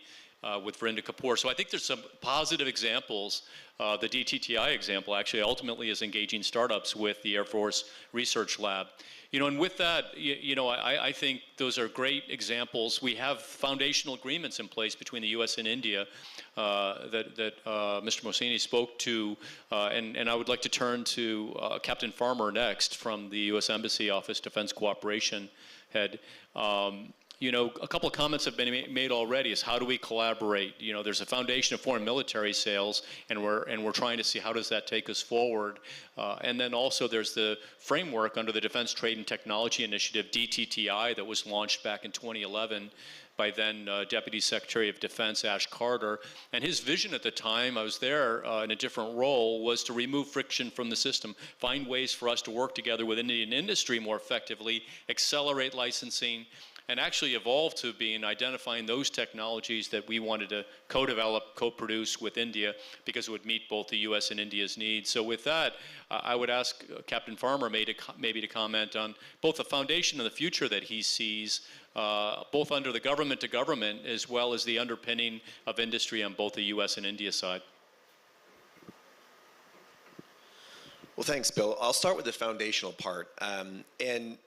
with Vrinda Kapoor. So I think there's some positive examples. The DTTI example actually ultimately is engaging startups with the Air Force Research Lab. And with that, I think those are great examples. We have foundational agreements in place between the U.S. and India that Mr. Mohseni spoke to, and I would like to turn to Captain Farmer next from the U.S. Embassy Office Defense Cooperation Head. A couple of comments have been made already is how do we collaborate? There's a foundation of foreign military sales, and we're trying to see how does that take us forward. And then also there's the framework under the Defense Trade and Technology Initiative, DTTI, that was launched back in 2011 by then Deputy Secretary of Defense Ash Carter. And his vision at the time, I was there in a different role, was to remove friction from the system, find ways for us to work together with Indian industry more effectively, accelerate licensing, and actually evolve to being identifying those technologies that we wanted to co-develop, co-produce with India because it would meet both the U.S. and India's needs. So with that, I would ask Captain Farmer maybe to comment on both the foundation and the future that he sees, both under the government to government as well as the underpinning of industry on both the U.S. and India side. Well, thanks, Bill. I'll start with the foundational part. And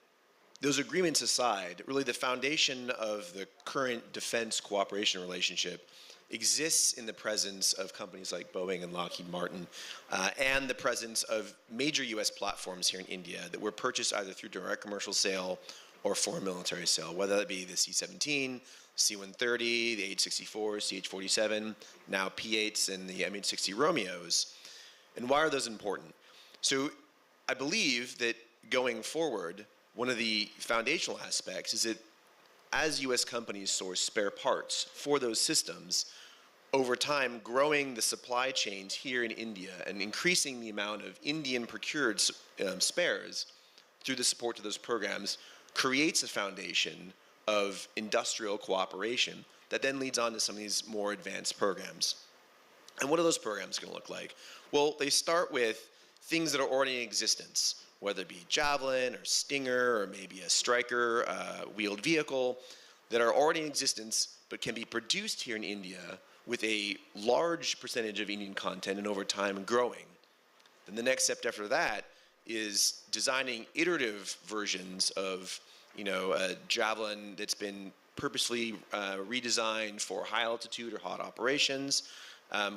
those agreements aside, really the foundation of the current defense cooperation relationship exists in the presence of companies like Boeing and Lockheed Martin, and the presence of major U.S. platforms here in India that were purchased either through direct commercial sale or foreign military sale, whether that be the C-17, C-130, the H-64, CH-47, now P-8s and the MH-60 Romeos. And why are those important? So I believe that going forward, one of the foundational aspects is that as U.S. companies source spare parts for those systems, over time growing the supply chains here in India and increasing the amount of Indian procured spares through the support to those programs creates a foundation of industrial cooperation that then leads on to some of these more advanced programs. And what are those programs going to look like? Well, they start with things that are already in existence, whether it be Javelin or Stinger or maybe a Stryker wheeled vehicle that are already in existence but can be produced here in India with a large percentage of Indian content and over time growing. Then the next step after that is designing iterative versions of a Javelin that's been purposely redesigned for high altitude or hot operations,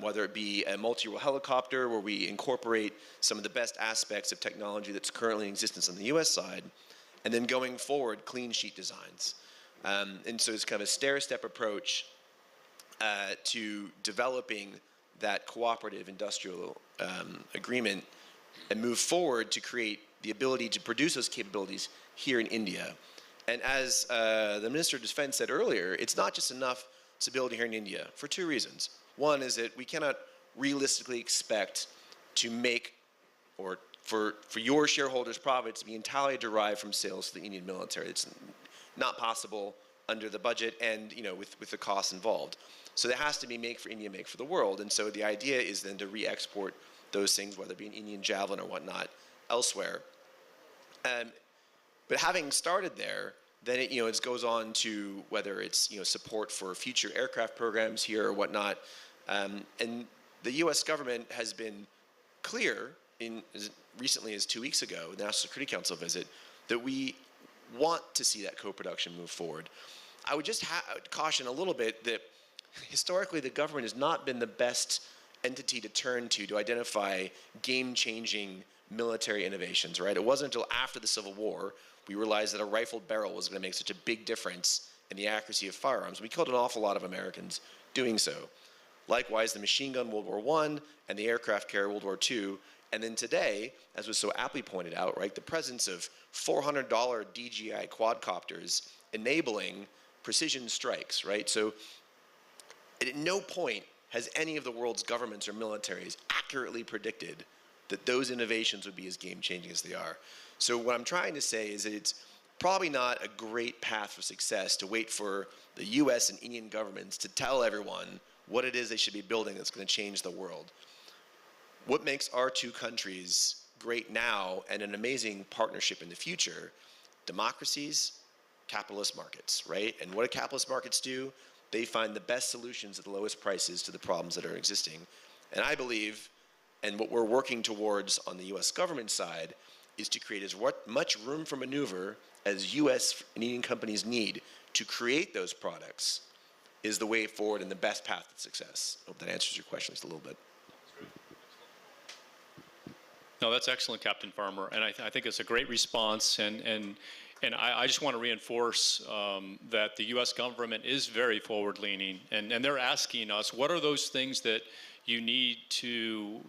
whether it be a multi-role helicopter where we incorporate some of the best aspects of technology that's currently in existence on the US side, and then going forward, clean sheet designs. And so it's kind of a stair-step approach to developing that cooperative industrial agreement and move forward to create the ability to produce those capabilities here in India. And as the Minister of Defense said earlier, it's not just enough to build here in India for two reasons. One is that we cannot realistically expect to make, or for your shareholders' profits to be entirely derived from sales to the Indian military. It's not possible under the budget and with the costs involved. So there has to be make for India, make for the world. And so the idea is then to re-export those things, whether it be an Indian Javelin or whatnot, elsewhere. But having started there, then it goes on to whether it's support for future aircraft programs here or whatnot. And the U.S. government has been clear in as recently as 2 weeks ago, the National Security Council visit, that we want to see that co-production move forward. I would just caution a little bit that historically the government has not been the best entity to turn to identify game-changing military innovations, right? It wasn't until after the Civil War we realized that a rifled barrel was going to make such a big difference in the accuracy of firearms. We killed an awful lot of Americans doing so. Likewise, the machine gun World War I and the aircraft carrier World War II And then today, as was so aptly pointed out, right, the presence of $400 DJI quadcopters enabling precision strikes, right? So at no point has any of the world's governments or militaries accurately predicted that those innovations would be as game-changing as they are. So what I'm trying to say is that it's probably not a great path for success to wait for the US and Indian governments to tell everyone what it is they should be building that's going to change the world. What makes our two countries great now and an amazing partnership in the future? Democracies, capitalist markets, right? And what do capitalist markets do? They find the best solutions at the lowest prices to the problems that are existing. And I believe, and what we're working towards on the US government side, is to create as much room for maneuver as US and Indian companies need to create those products is the way forward and the best path to success. I hope that answers your question just a little bit. No, that's excellent, Captain Farmer, and I think it's a great response, and I just want to reinforce that the U.S. government is very forward-leaning, and they're asking us, what are those things that you need to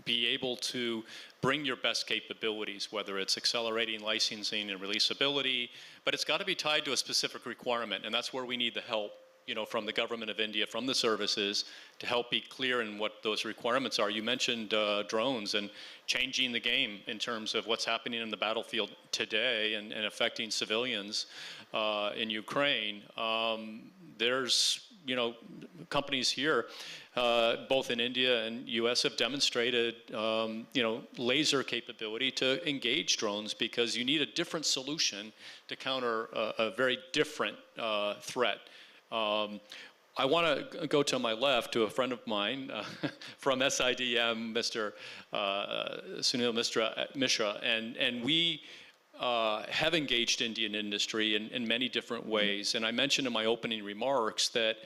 be able to bring your best capabilities, whether it's accelerating licensing and releasability, but it's got to be tied to a specific requirement, and that's where we need the help, you know, from the government of India, from the services, to help be clear in what those requirements are. You mentioned drones and changing the game in terms of what's happening in the battlefield today and affecting civilians in Ukraine. There's, you know, companies here, both in India and US, have demonstrated, you know, laser capability to engage drones because you need a different solution to counter a very different threat. I want to go to my left to a friend of mine from SIDM, Mr. Sunil Mishra, and we have engaged Indian industry in many different ways. And I mentioned in my opening remarks that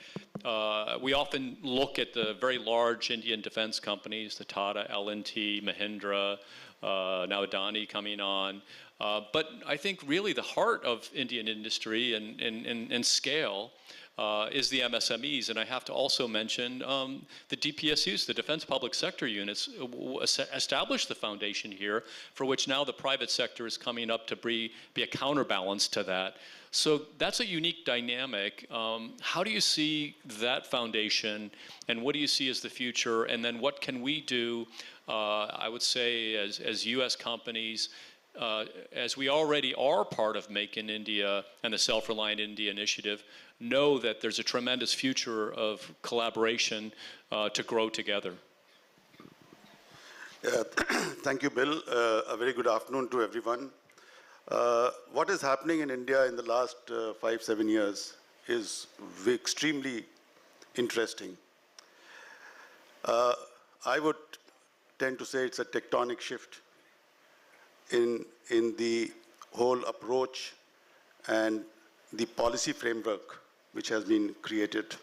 we often look at the very large Indian defense companies, the Tata, L&T, Mahindra, now Adani coming on. But I think really the heart of Indian industry and scale is the MSMEs, and I have to also mention the DPSUs, the Defense Public Sector Units, established the foundation here, for which now the private sector is coming up to be a counterbalance to that. So that's a unique dynamic. How do you see that foundation, and what do you see as the future, and then what can we do, I would say, as U.S. companies, as we already are part of Make in India and the Self-Reliant India Initiative, know that there's a tremendous future of collaboration to grow together. Thank you, Bill. A very good afternoon to everyone. What is happening in India in the last 5-7 years is extremely interesting. I would tend to say it's a tectonic shift in the whole approach and the policy framework which has been created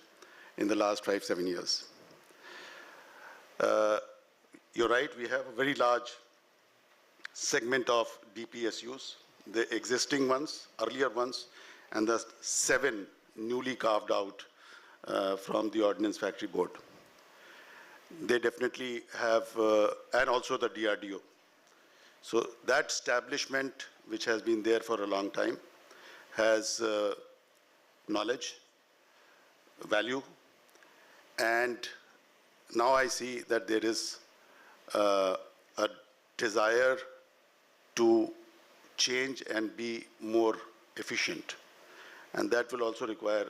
in the last 5-7 years. You're right, we have a very large segment of DPSUs, the existing ones, earlier ones, and the 7 newly carved out from the Ordnance Factory Board. They definitely have, and also the DRDO. So that establishment, which has been there for a long time, has knowledge, value, and now I see that there is a desire to change and be more efficient. And that will also require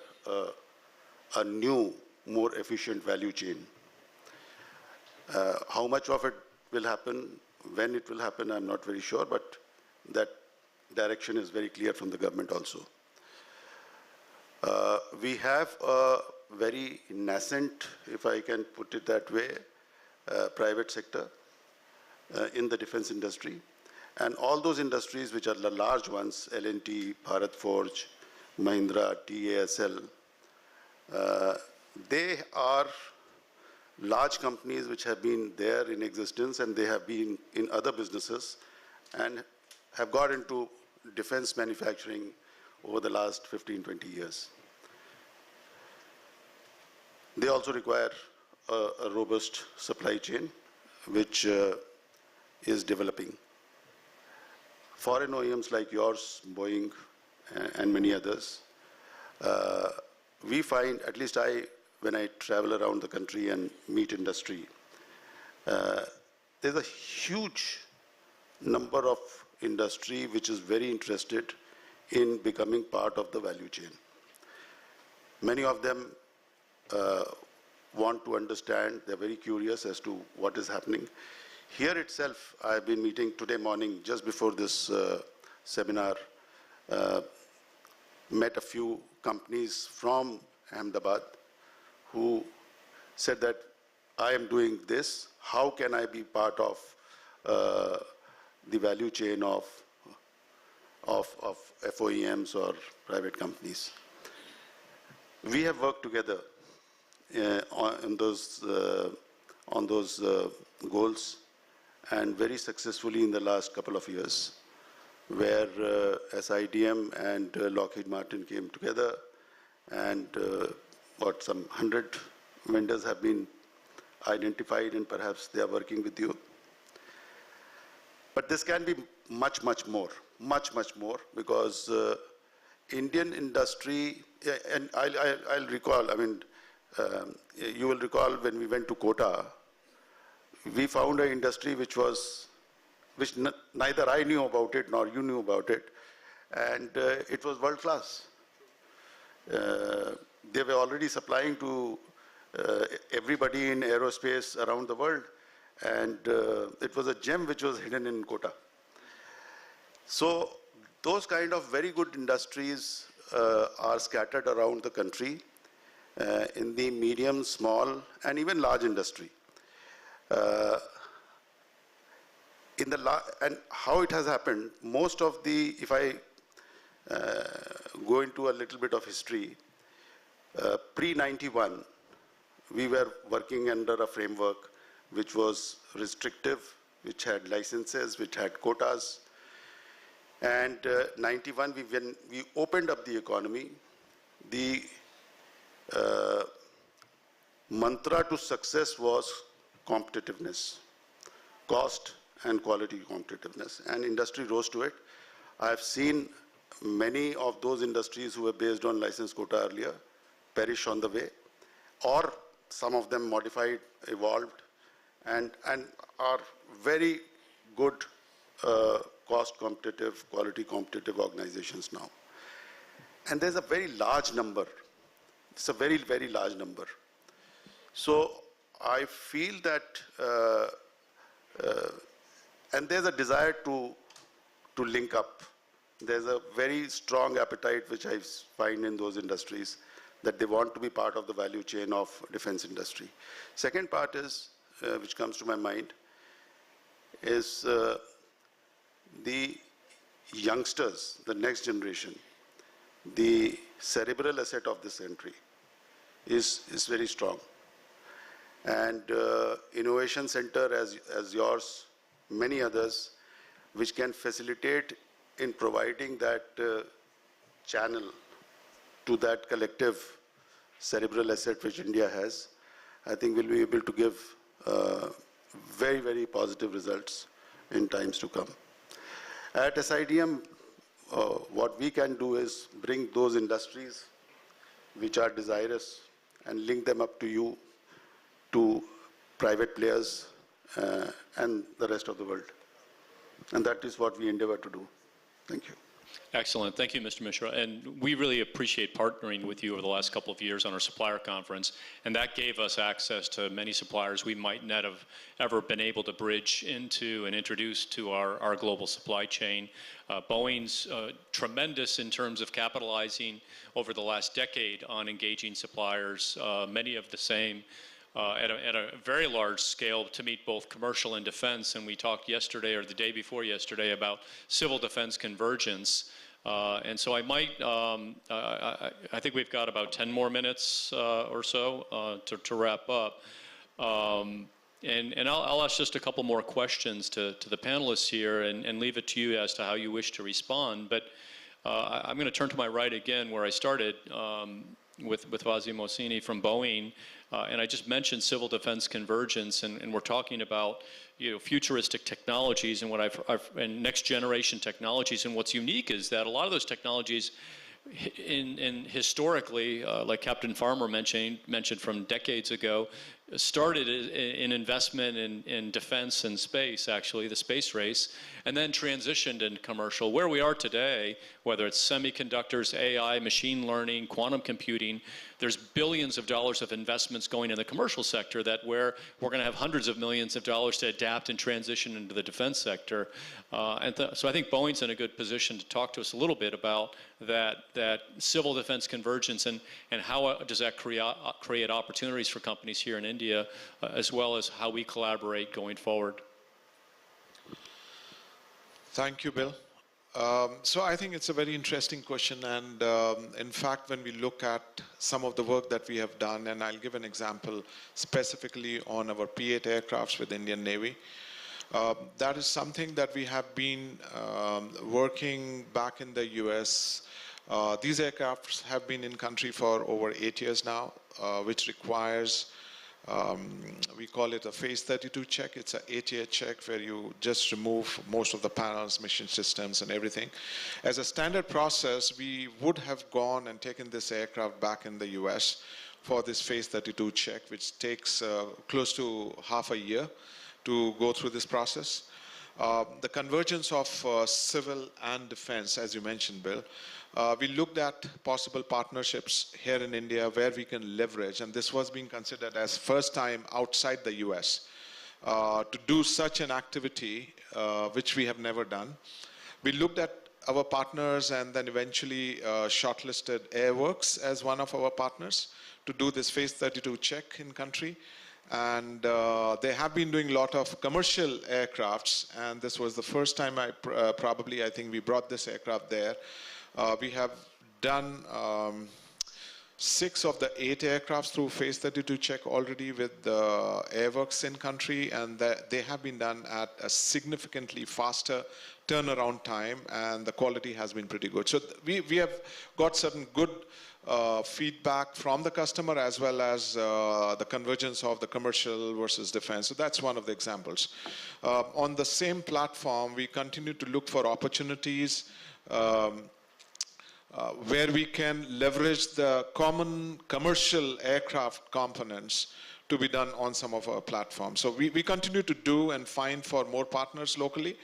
a new, more efficient value chain. How much of it will happen, when it will happen, I'm not very sure, but that direction is very clear from the government also. We have a very nascent, if I can put it that way, private sector in the defense industry. And all those industries which are the large ones, L&T, Bharat Forge, Mahindra, TASL, they are large companies which have been there in existence, and they have been in other businesses and have got into defense manufacturing over the last 15-20 years. They also require a robust supply chain, which is developing. Foreign OEMs like yours, Boeing, and many others, we find, at least when I travel around the country and meet industry, there's a huge number of industry which is very interested in becoming part of the value chain. Many of them want to understand, they're very curious as to what is happening. Here itself, I've been meeting today morning, just before this seminar, met a few companies from Ahmedabad who said that I am doing this, how can I be part of the value chain of FOEMs or private companies. We have worked together on those goals, and very successfully in the last couple of years, where SIDM and Lockheed Martin came together, and some 100 vendors have been identified, and perhaps they are working with you. But this can be much, much more, because Indian industry, and I'll recall, you will recall when we went to Kota, we found an industry which neither I knew about it nor you knew about it, and it was world class. They were already supplying to everybody in aerospace around the world, and it was a gem which was hidden in Kota. So those kind of very good industries are scattered around the country in the medium, small, and even large industry. And how it has happened, most of the, if I go into a little bit of history, pre-91, we were working under a framework which was restrictive, which had licenses, which had quotas. And 91, when we opened up the economy, the mantra to success was competitiveness, cost and quality competitiveness, and industry rose to it. I have seen many of those industries who were based on license quota earlier perish on the way, or some of them modified, evolved, and are very good cost competitive, quality competitive organizations now. And there's a very large number. It's a very, very large number. So I feel that, and there's a desire to link up. There's a very strong appetite which I find in those industries, that they want to be part of the value chain of defense industry. Second part is, which comes to my mind, is the youngsters, the next generation. The cerebral asset of this country is very strong. And innovation center as yours, many others, which can facilitate in providing that channel to that collective cerebral asset which India has, I think we'll be able to give very, very positive results in times to come. At SIDM, what we can do is bring those industries which are desirous and link them up to you, to private players and the rest of the world. And that is what we endeavor to do. Thank you. Excellent. Thank you, Mr. Mishra. And we really appreciate partnering with you over the last couple of years on our supplier conference. And that gave us access to many suppliers we might not have ever been able to bridge into and introduce to our global supply chain. Boeing's tremendous in terms of capitalizing over the last decade on engaging suppliers, many of the same. At a very large scale to meet both commercial and defense. And we talked yesterday or the day before yesterday about civil defense convergence. And so I might, I think we've got about 10 more minutes or so to wrap up. And I'll ask just a couple more questions to the panelists here and leave it to you as to how you wish to respond. But I'm going to turn to my right again where I started. with Vazi Mohsini from Boeing, and I just mentioned civil defense convergence, and we're talking about futuristic technologies and and next generation technologies. And what's unique is that a lot of those technologies, in historically, like Captain Farmer mentioned from decades ago, started in investment in defense and space, actually, the space race, and then transitioned into commercial. Where we are today, whether it's semiconductors, AI, machine learning, quantum computing, there's billions of dollars of investments going in the commercial sector where we're going to have hundreds of millions of dollars to adapt and transition into the defense sector. So I think Boeing's in a good position to talk to us a little bit about that civil defense convergence and how does that create opportunities for companies here in India, as well as how we collaborate going forward. Thank you, Bill. So I think it's a very interesting question, and in fact, when we look at some of the work that we have done, and I'll give an example specifically on our P-8 aircrafts with Indian Navy, that is something that we have been working back in the US. These aircrafts have been in country for over 8 years now, which requires we call it a phase 32 check. It's an 8-year check where you just remove most of the panels, mission systems, and everything. As a standard process, we would have gone and taken this aircraft back in the US for this phase 32 check, which takes close to half a year to go through this process. The convergence of civil and defense, as you mentioned, Bill, we looked at possible partnerships here in India where we can leverage, and this was being considered as first time outside the US to do such an activity, which we have never done. We looked at our partners and then eventually shortlisted Airworks as one of our partners to do this phase 32 check in country. And they have been doing a lot of commercial aircrafts, and this was the first time I think we brought this aircraft there. We have done 6 of the 8 aircrafts through phase 32 check already with the Airworks in country, and they have been done at a significantly faster turnaround time, and the quality has been pretty good. So we have got certain good feedback from the customer, as well as the convergence of the commercial versus defense. So that's one of the examples. On the same platform, we continue to look for opportunities where we can leverage the common commercial aircraft components to be done on some of our platforms. So we continue to do and find for more partners locally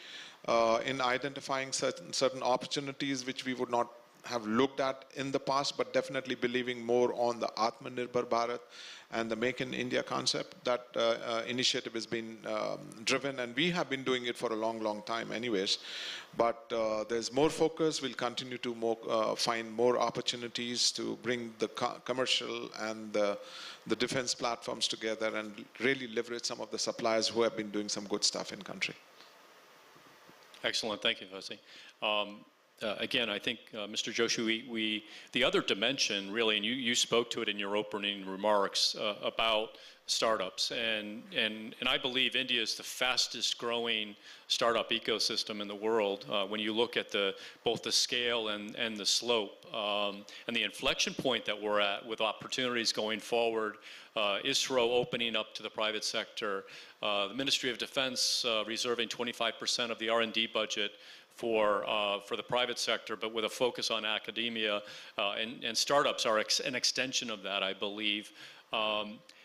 in identifying certain opportunities which we would not have looked at in the past, but definitely believing more on the Atmanirbhar Bharat and the Make in India concept. That initiative has been driven, and we have been doing it for a long time anyways. But there's more focus. We'll continue to find more opportunities to bring the commercial and the defense platforms together and really leverage some of the suppliers who have been doing some good stuff in country. Excellent. Thank you, Vazi. Again, I think, Mr. Joshi, the other dimension, really, and you spoke to it in your opening remarks about startups, and I believe India is the fastest growing startup ecosystem in the world when you look at both the scale and the slope, and the inflection point that we're at with opportunities going forward. ISRO opening up to the private sector, the Ministry of Defense reserving 25% of the R&D budget for the private sector, but with a focus on academia, and startups are an extension of that, I believe.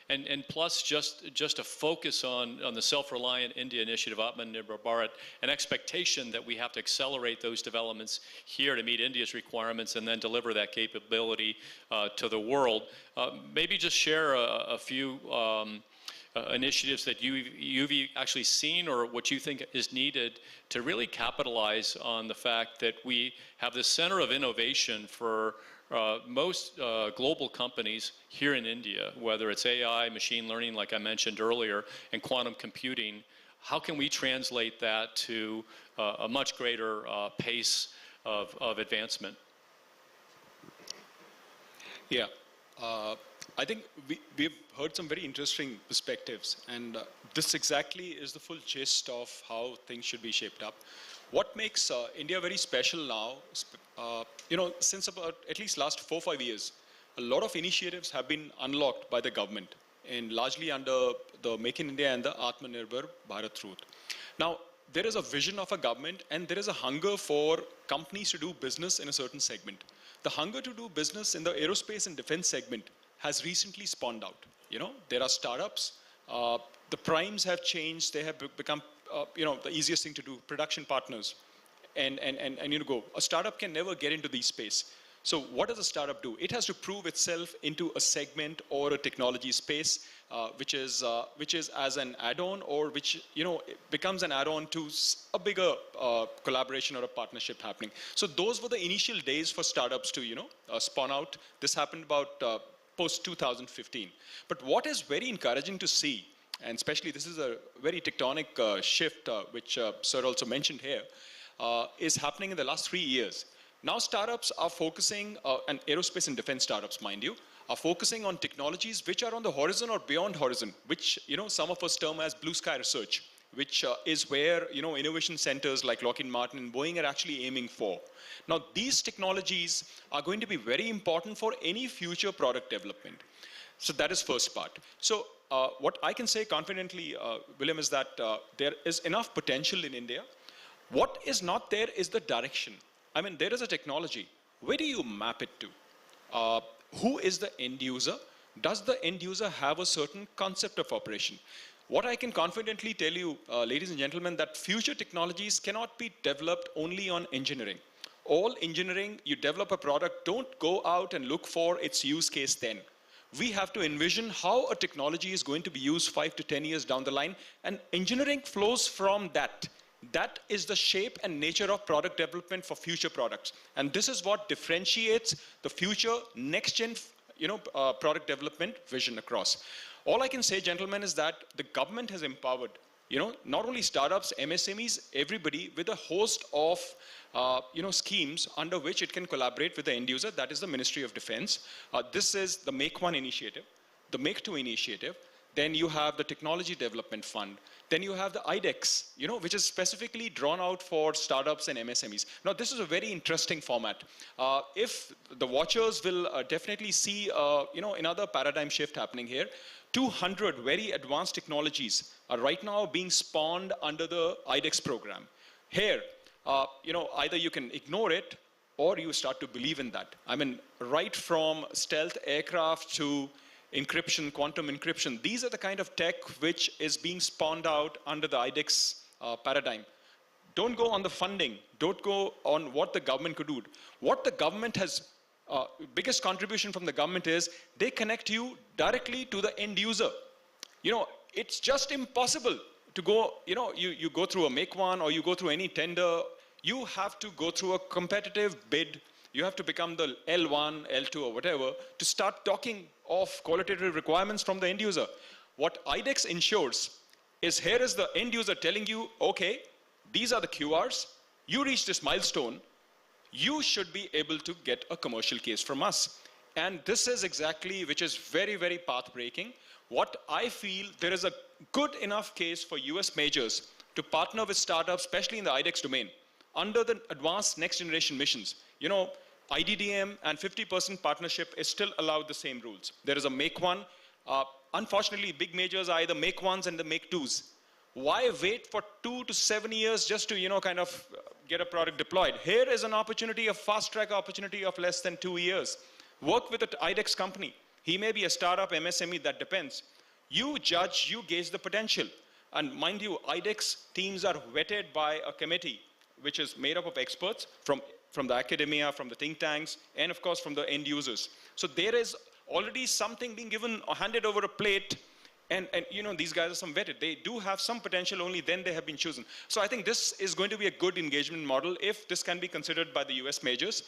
And plus just a focus on the self-reliant India initiative, Atmanirbhar Bharat, an expectation that we have to accelerate those developments here to meet India's requirements and then deliver that capability to the world. Maybe just share a few initiatives that you've actually seen, or what you think is needed to really capitalize on the fact that we have this center of innovation for most global companies here in India, whether it's AI, machine learning, like I mentioned earlier, and quantum computing. How can we translate that to a much greater pace of advancement? Yeah. I think we've heard some very interesting perspectives, and this exactly is the full gist of how things should be shaped up. What makes India very special now, since about at least last 4 or 5 years, a lot of initiatives have been unlocked by the government, and largely under the Make in India and the Atmanirbhar Bharat route. Now, there is a vision of a government, and there is a hunger for companies to do business in a certain segment. The hunger to do business in the aerospace and defense segment has recently spawned out. You know, there are startups. The primes have changed. They have become, the easiest thing to do, production partners. And a startup can never get into this space. So what does a startup do? It has to prove itself into a segment or a technology space, which is as an add-on, or which it becomes an add-on to a bigger collaboration or a partnership happening. So those were the initial days for startups to spawn out. This happened about post 2015. But what is very encouraging to see, and especially this is a very tectonic shift, which Sir also mentioned here, is happening in the last 3 years. Now startups are focusing, and aerospace and defense startups, mind you, are focusing on technologies which are on the horizon or beyond horizon, which some of us term as blue sky research, which is where innovation centers like Lockheed Martin and Boeing are actually aiming for. Now these technologies are going to be very important for any future product development. So that is first part. So what I can say confidently, William, is that there is enough potential in India. What is not there is the direction. I mean, there is a technology. Where do you map it to? Who is the end user? Does the end user have a certain concept of operation? What I can confidently tell you, ladies and gentlemen, that future technologies cannot be developed only on engineering. All engineering, you develop a product, don't go out and look for its use case then. We have to envision how a technology is going to be used 5 to 10 years down the line, and engineering flows from that. That is the shape and nature of product development for future products. And this is what differentiates the future next-gen product development vision across. All I can say, gentlemen, is that the government has empowered, not only startups, MSMEs, everybody with a host of schemes under which it can collaborate with the end user. That is the Ministry of Defense. This is the Make One initiative, the Make Two initiative. Then you have the Technology Development Fund. Then you have the IDEX, which is specifically drawn out for startups and MSMEs. Now, this is a very interesting format. If the watchers will definitely see, another paradigm shift happening here. 200 very advanced technologies are right now being spawned under the IDEX program. Here, either you can ignore it or you start to believe in that. I mean, right from stealth aircraft to encryption, quantum encryption. These are the kind of tech which is being spawned out under the IDEX paradigm. Don't go on the funding. Don't go on what the government could do. What the government has, biggest contribution from the government is they connect you directly to the end user. It's just impossible to go, you go through a Make One or you go through any tender. You have to go through a competitive bid. You have to become the L1, L2 or whatever to start talking of qualitative requirements from the end user. What IDEX ensures is here is the end user telling you, okay, these are the QRs. You reach this milestone. You should be able to get a commercial case from us. And this is exactly, which is very, very path-breaking. What I feel, there is a good enough case for US majors to partner with startups, especially in the IDEX domain, under the advanced next generation missions. IDDM and 50% partnership is still allowed the same rules. There is a Make One. Unfortunately, big majors are either Make Ones and the Make Twos. Why wait for 2 to 7 years just to, get a product deployed? Here is an opportunity, a fast-track opportunity of less than 2 years. Work with an IDEX company. He may be a startup, MSME, that depends. You judge, you gauge the potential. And mind you, IDEX teams are vetted by a committee, which is made up of experts from the academia, from the think tanks, and of course from the end users. So there is already something being given or handed over a plate, and these guys are some vetted. They do have some potential, only then they have been chosen. So I think this is going to be a good engagement model if this can be considered by the US majors,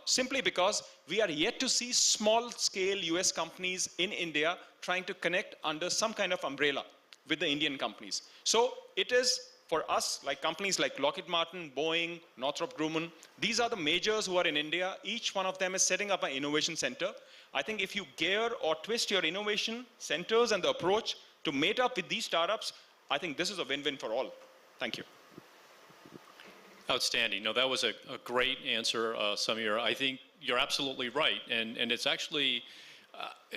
simply because we are yet to see small-scale US companies in India trying to connect under some kind of umbrella with the Indian companies. So it is for us, like companies like Lockheed Martin, Boeing, Northrop Grumman, these are the majors who are in India. Each one of them is setting up an innovation center. I think if you gear or twist your innovation centers and the approach to mate up with these startups, I think this is a win-win for all. Thank you. Outstanding. No, that was a great answer, Samir. I think you're absolutely right. And it's actually,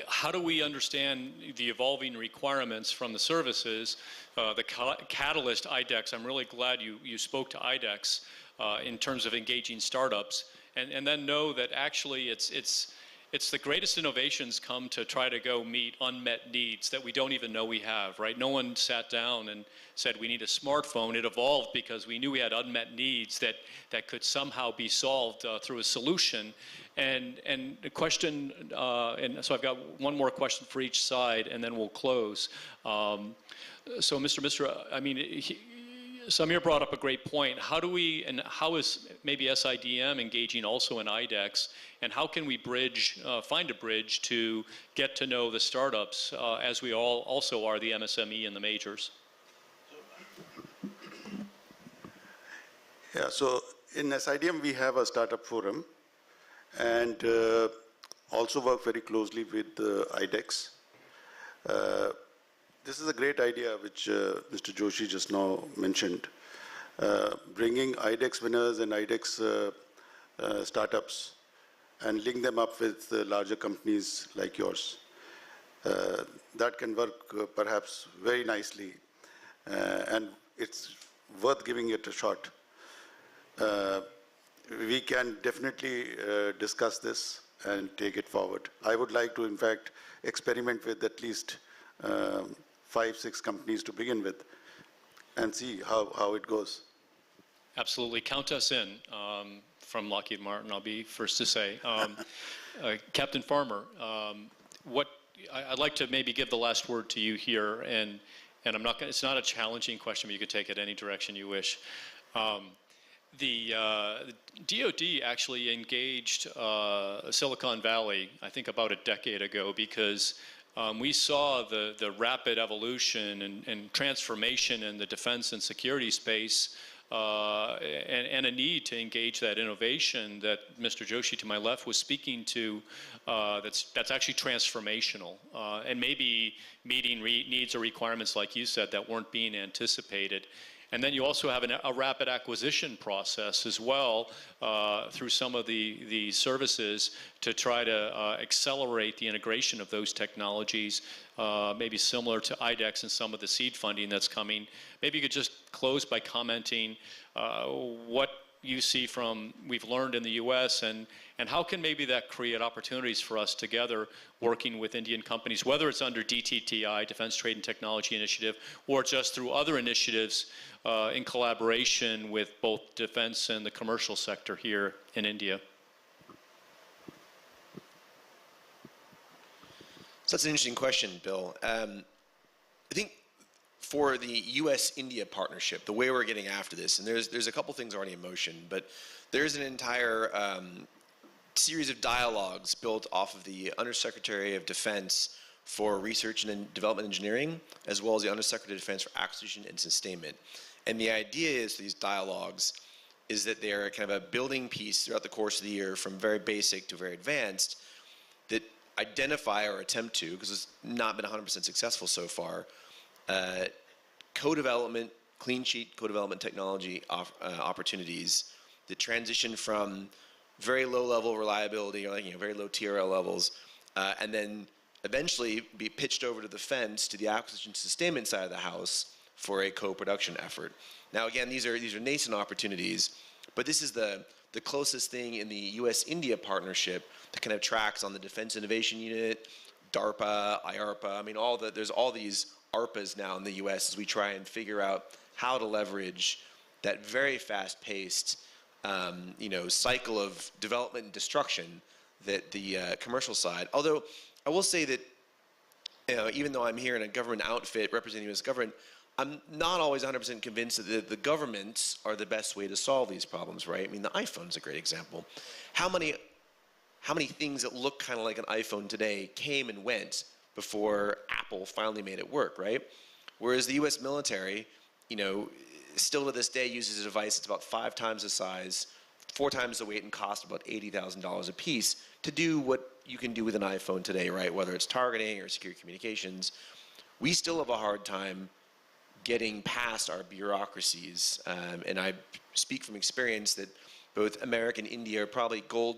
how do we understand the evolving requirements from the services? The Catalyst IDEX, I'm really glad you spoke to IDEX in terms of engaging startups, and then know that actually it's the greatest innovations come to try to go meet unmet needs that we don't even know we have, right? No one sat down and said we need a smartphone. It evolved because we knew we had unmet needs that could somehow be solved through a solution. And the question, and so I've got one more question for each side, and then we'll close. So Mr. Misra, I mean, Samir brought up a great point. How do we, and how is maybe SIDM engaging also in IDEX, and how can we bridge, find a bridge to get to know the startups as we all also are the MSME and the majors? Yeah, so in SIDM we have a startup forum and also work very closely with IDEX. This is a great idea which Mr. Joshi just now mentioned. Bringing IDEX winners and IDEX startups and link them up with larger companies like yours. That can work perhaps very nicely, and it's worth giving it a shot. We can definitely discuss this and take it forward. I would like to, in fact, experiment with at least 5-6 companies to begin with and see how it goes. Absolutely. Count us in from Lockheed Martin, I'll be first to say. Captain Farmer, I'd like to maybe give the last word to you here, and I'm not gonna, it's not a challenging question, but you could take it any direction you wish. The DoD actually engaged Silicon Valley, I think about a decade ago, because we saw the rapid evolution and transformation in the defense and security space, and a need to engage that innovation that Mr. Joshi to my left was speaking to. That's actually transformational, and maybe meeting needs or requirements, like you said, that weren't being anticipated. And then you also have a rapid acquisition process as well through some of the services to try to accelerate the integration of those technologies, maybe similar to IDEX and some of the seed funding that's coming. Maybe you could just close by commenting what you see from we've learned in the U.S. and how can maybe that create opportunities for us together working with Indian companies, whether it's under DTTI, Defense Trade and Technology Initiative, or just through other initiatives in collaboration with both defense and the commercial sector here in India. So that's an interesting question, Bill. I think for the U.S.-India partnership, the way we're getting after this, and there's a couple things already in motion, but there's an entire series of dialogues built off of the Undersecretary of Defense for Research and Development Engineering, as well as the Undersecretary of Defense for Acquisition and Sustainment. And the idea is these dialogues is that they're kind of a building piece throughout the course of the year from very basic to very advanced that identify or attempt to, because it's not been 100% successful so far, co-development, clean sheet co-development technology opportunities that transition from very low level reliability, or like, very low TRL levels, and then eventually be pitched over to the fence to the acquisition sustainment side of the house for a co-production effort. Now again, these are nascent opportunities, but this is the closest thing in the U.S.-India partnership that kind of tracks on the Defense Innovation Unit, DARPA, IARPA. I mean, there's all these ARPAs now in the U.S. as we try and figure out how to leverage that very fast-paced, cycle of development and destruction that the commercial side. Although I will say that, even though I'm here in a government outfit representing the U.S. government, I'm not always 100% convinced that the governments are the best way to solve these problems, right? I mean, the iPhone's a great example. How many things that look kind of like an iPhone today came and went before Apple finally made it work, right? Whereas the U.S. military, still to this day uses a device that's about 5 times the size, 4 times the weight, and cost about $80,000 a piece to do what you can do with an iPhone today, right? Whether it's targeting or secure communications. We still have a hard time getting past our bureaucracies, and I speak from experience that both America and India are probably gold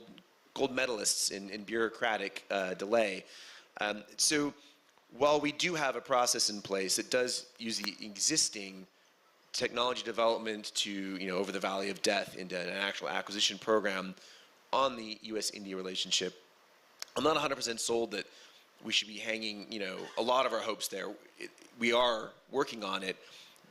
gold medalists in bureaucratic delay. So while we do have a process in place, it does use the existing technology development to, over the valley of death into an actual acquisition program on the U.S.-India relationship. I'm not 100% sold that we should be hanging, a lot of our hopes there. We are working on it,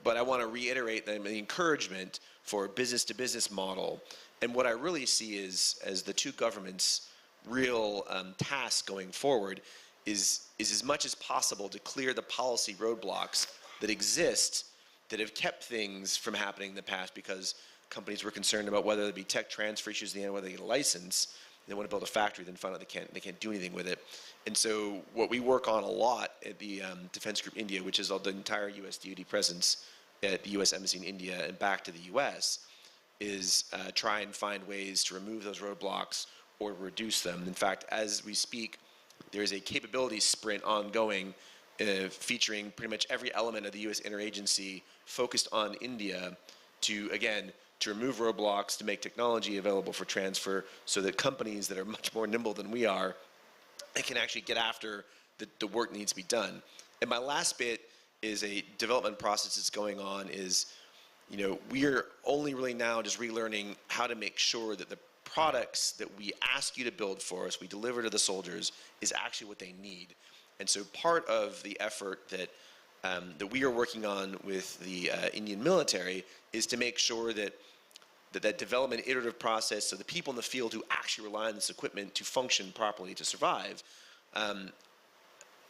but I want to reiterate the encouragement for a business-to-business model. And what I really see is, as the two governments' real task going forward is as much as possible to clear the policy roadblocks that exist that have kept things from happening in the past because companies were concerned about whether there'd be tech transfer issues at the end, whether they get a license. They want to build a factory, then find out they can't do anything with it. And so what we work on a lot at the Defense Group India, which is the entire U.S. DoD presence at the U.S. Embassy in India and back to the U.S., is try and find ways to remove those roadblocks or reduce them. In fact, as we speak, there is a capability sprint ongoing featuring pretty much every element of the U.S. interagency focused on India to, again, to remove roadblocks, to make technology available for transfer so that companies that are much more nimble than we are, they can actually get after the work that needs to be done. And my last bit is a development process that's going on is, we're only really now just relearning how to make sure that the products that we ask you to build for us, we deliver to the soldiers, is actually what they need. And so part of the effort that we are working on with the Indian military is to make sure that development iterative process, so the people in the field who actually rely on this equipment to function properly to survive,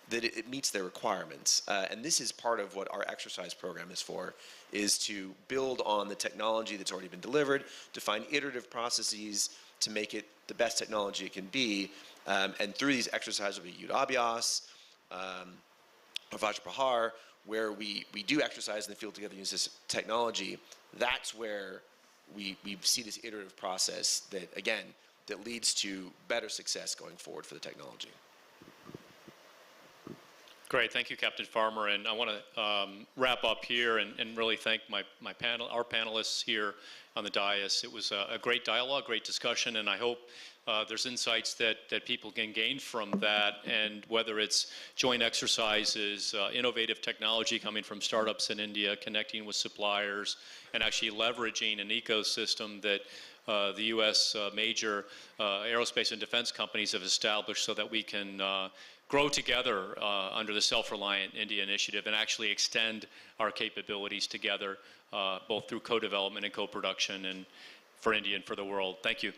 that it meets their requirements. And this is part of what our exercise program is for, is to build on the technology that's already been delivered, to find iterative processes to make it the best technology it can be. And through these exercises will be Yudh Abhyas, or Vajrapahar, where we do exercise in the field together and use this technology. That's where we see this iterative process that, again, that leads to better success going forward for the technology. Great, thank you, Captain Farmer. And I want to wrap up here and really thank our panelists here on the dais. It was a great dialogue, great discussion, and I hope there's insights that people can gain from that. And whether it's joint exercises, innovative technology coming from startups in India, connecting with suppliers, and actually leveraging an ecosystem that the U.S. Major aerospace and defense companies have established so that we can grow together under the Self-Reliant India Initiative and actually extend our capabilities together, both through co-development and co-production, and for India and for the world. Thank you.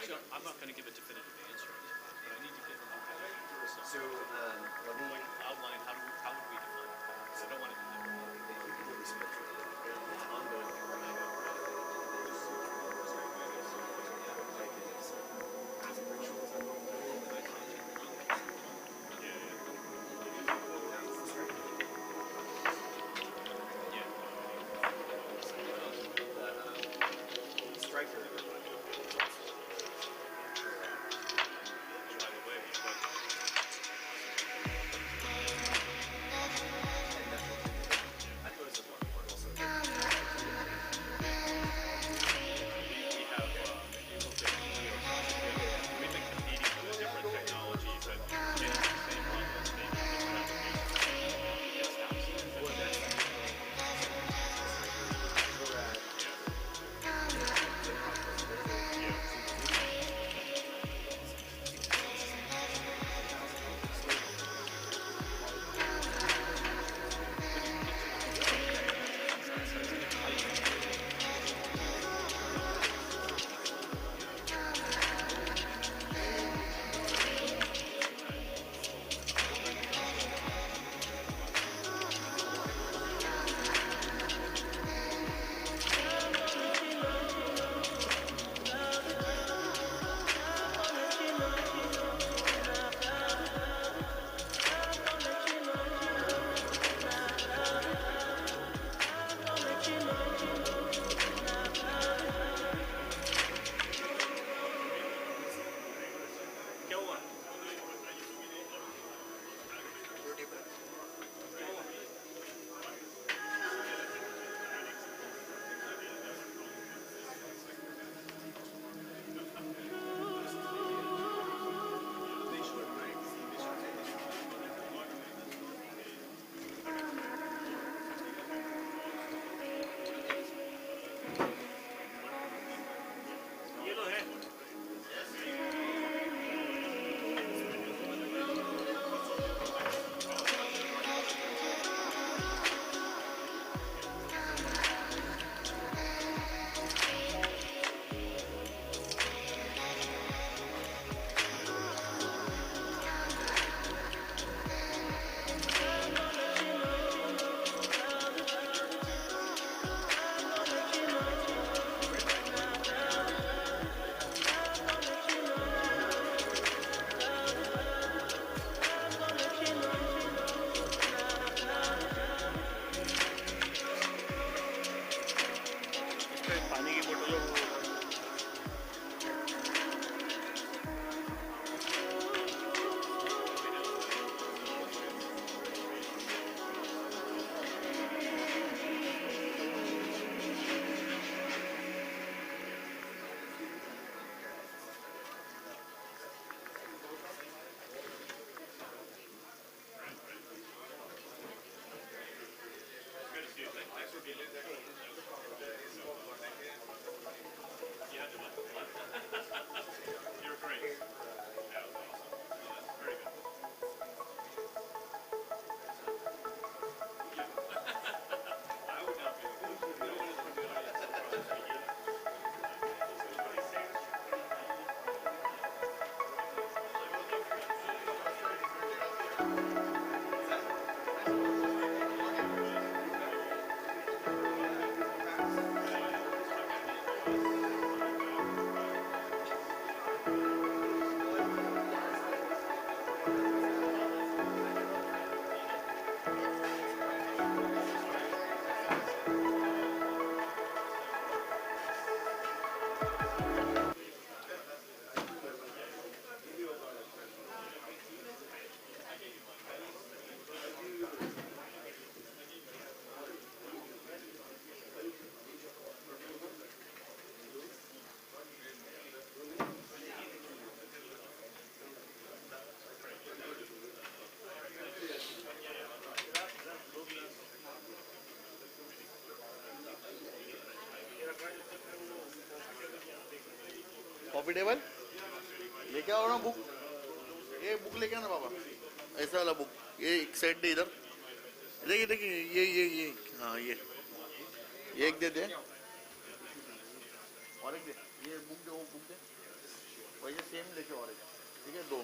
I'm not going to give a definitive answer, but I need to give them So let me outline how would we define it. So I don't want to do that. We've been competing with a different technology, but getting to the same level as maybe different applications. Coffee table लेके आओ ना book ये book लेके आना बाबा ऐसा वाला book ये एक सेट दे इधर देखिए देखिए ये हाँ ये एक दे दे और एक दे ये बुक दे वो बुक दे वैसे सेम लेके और एक, ठीक है, 2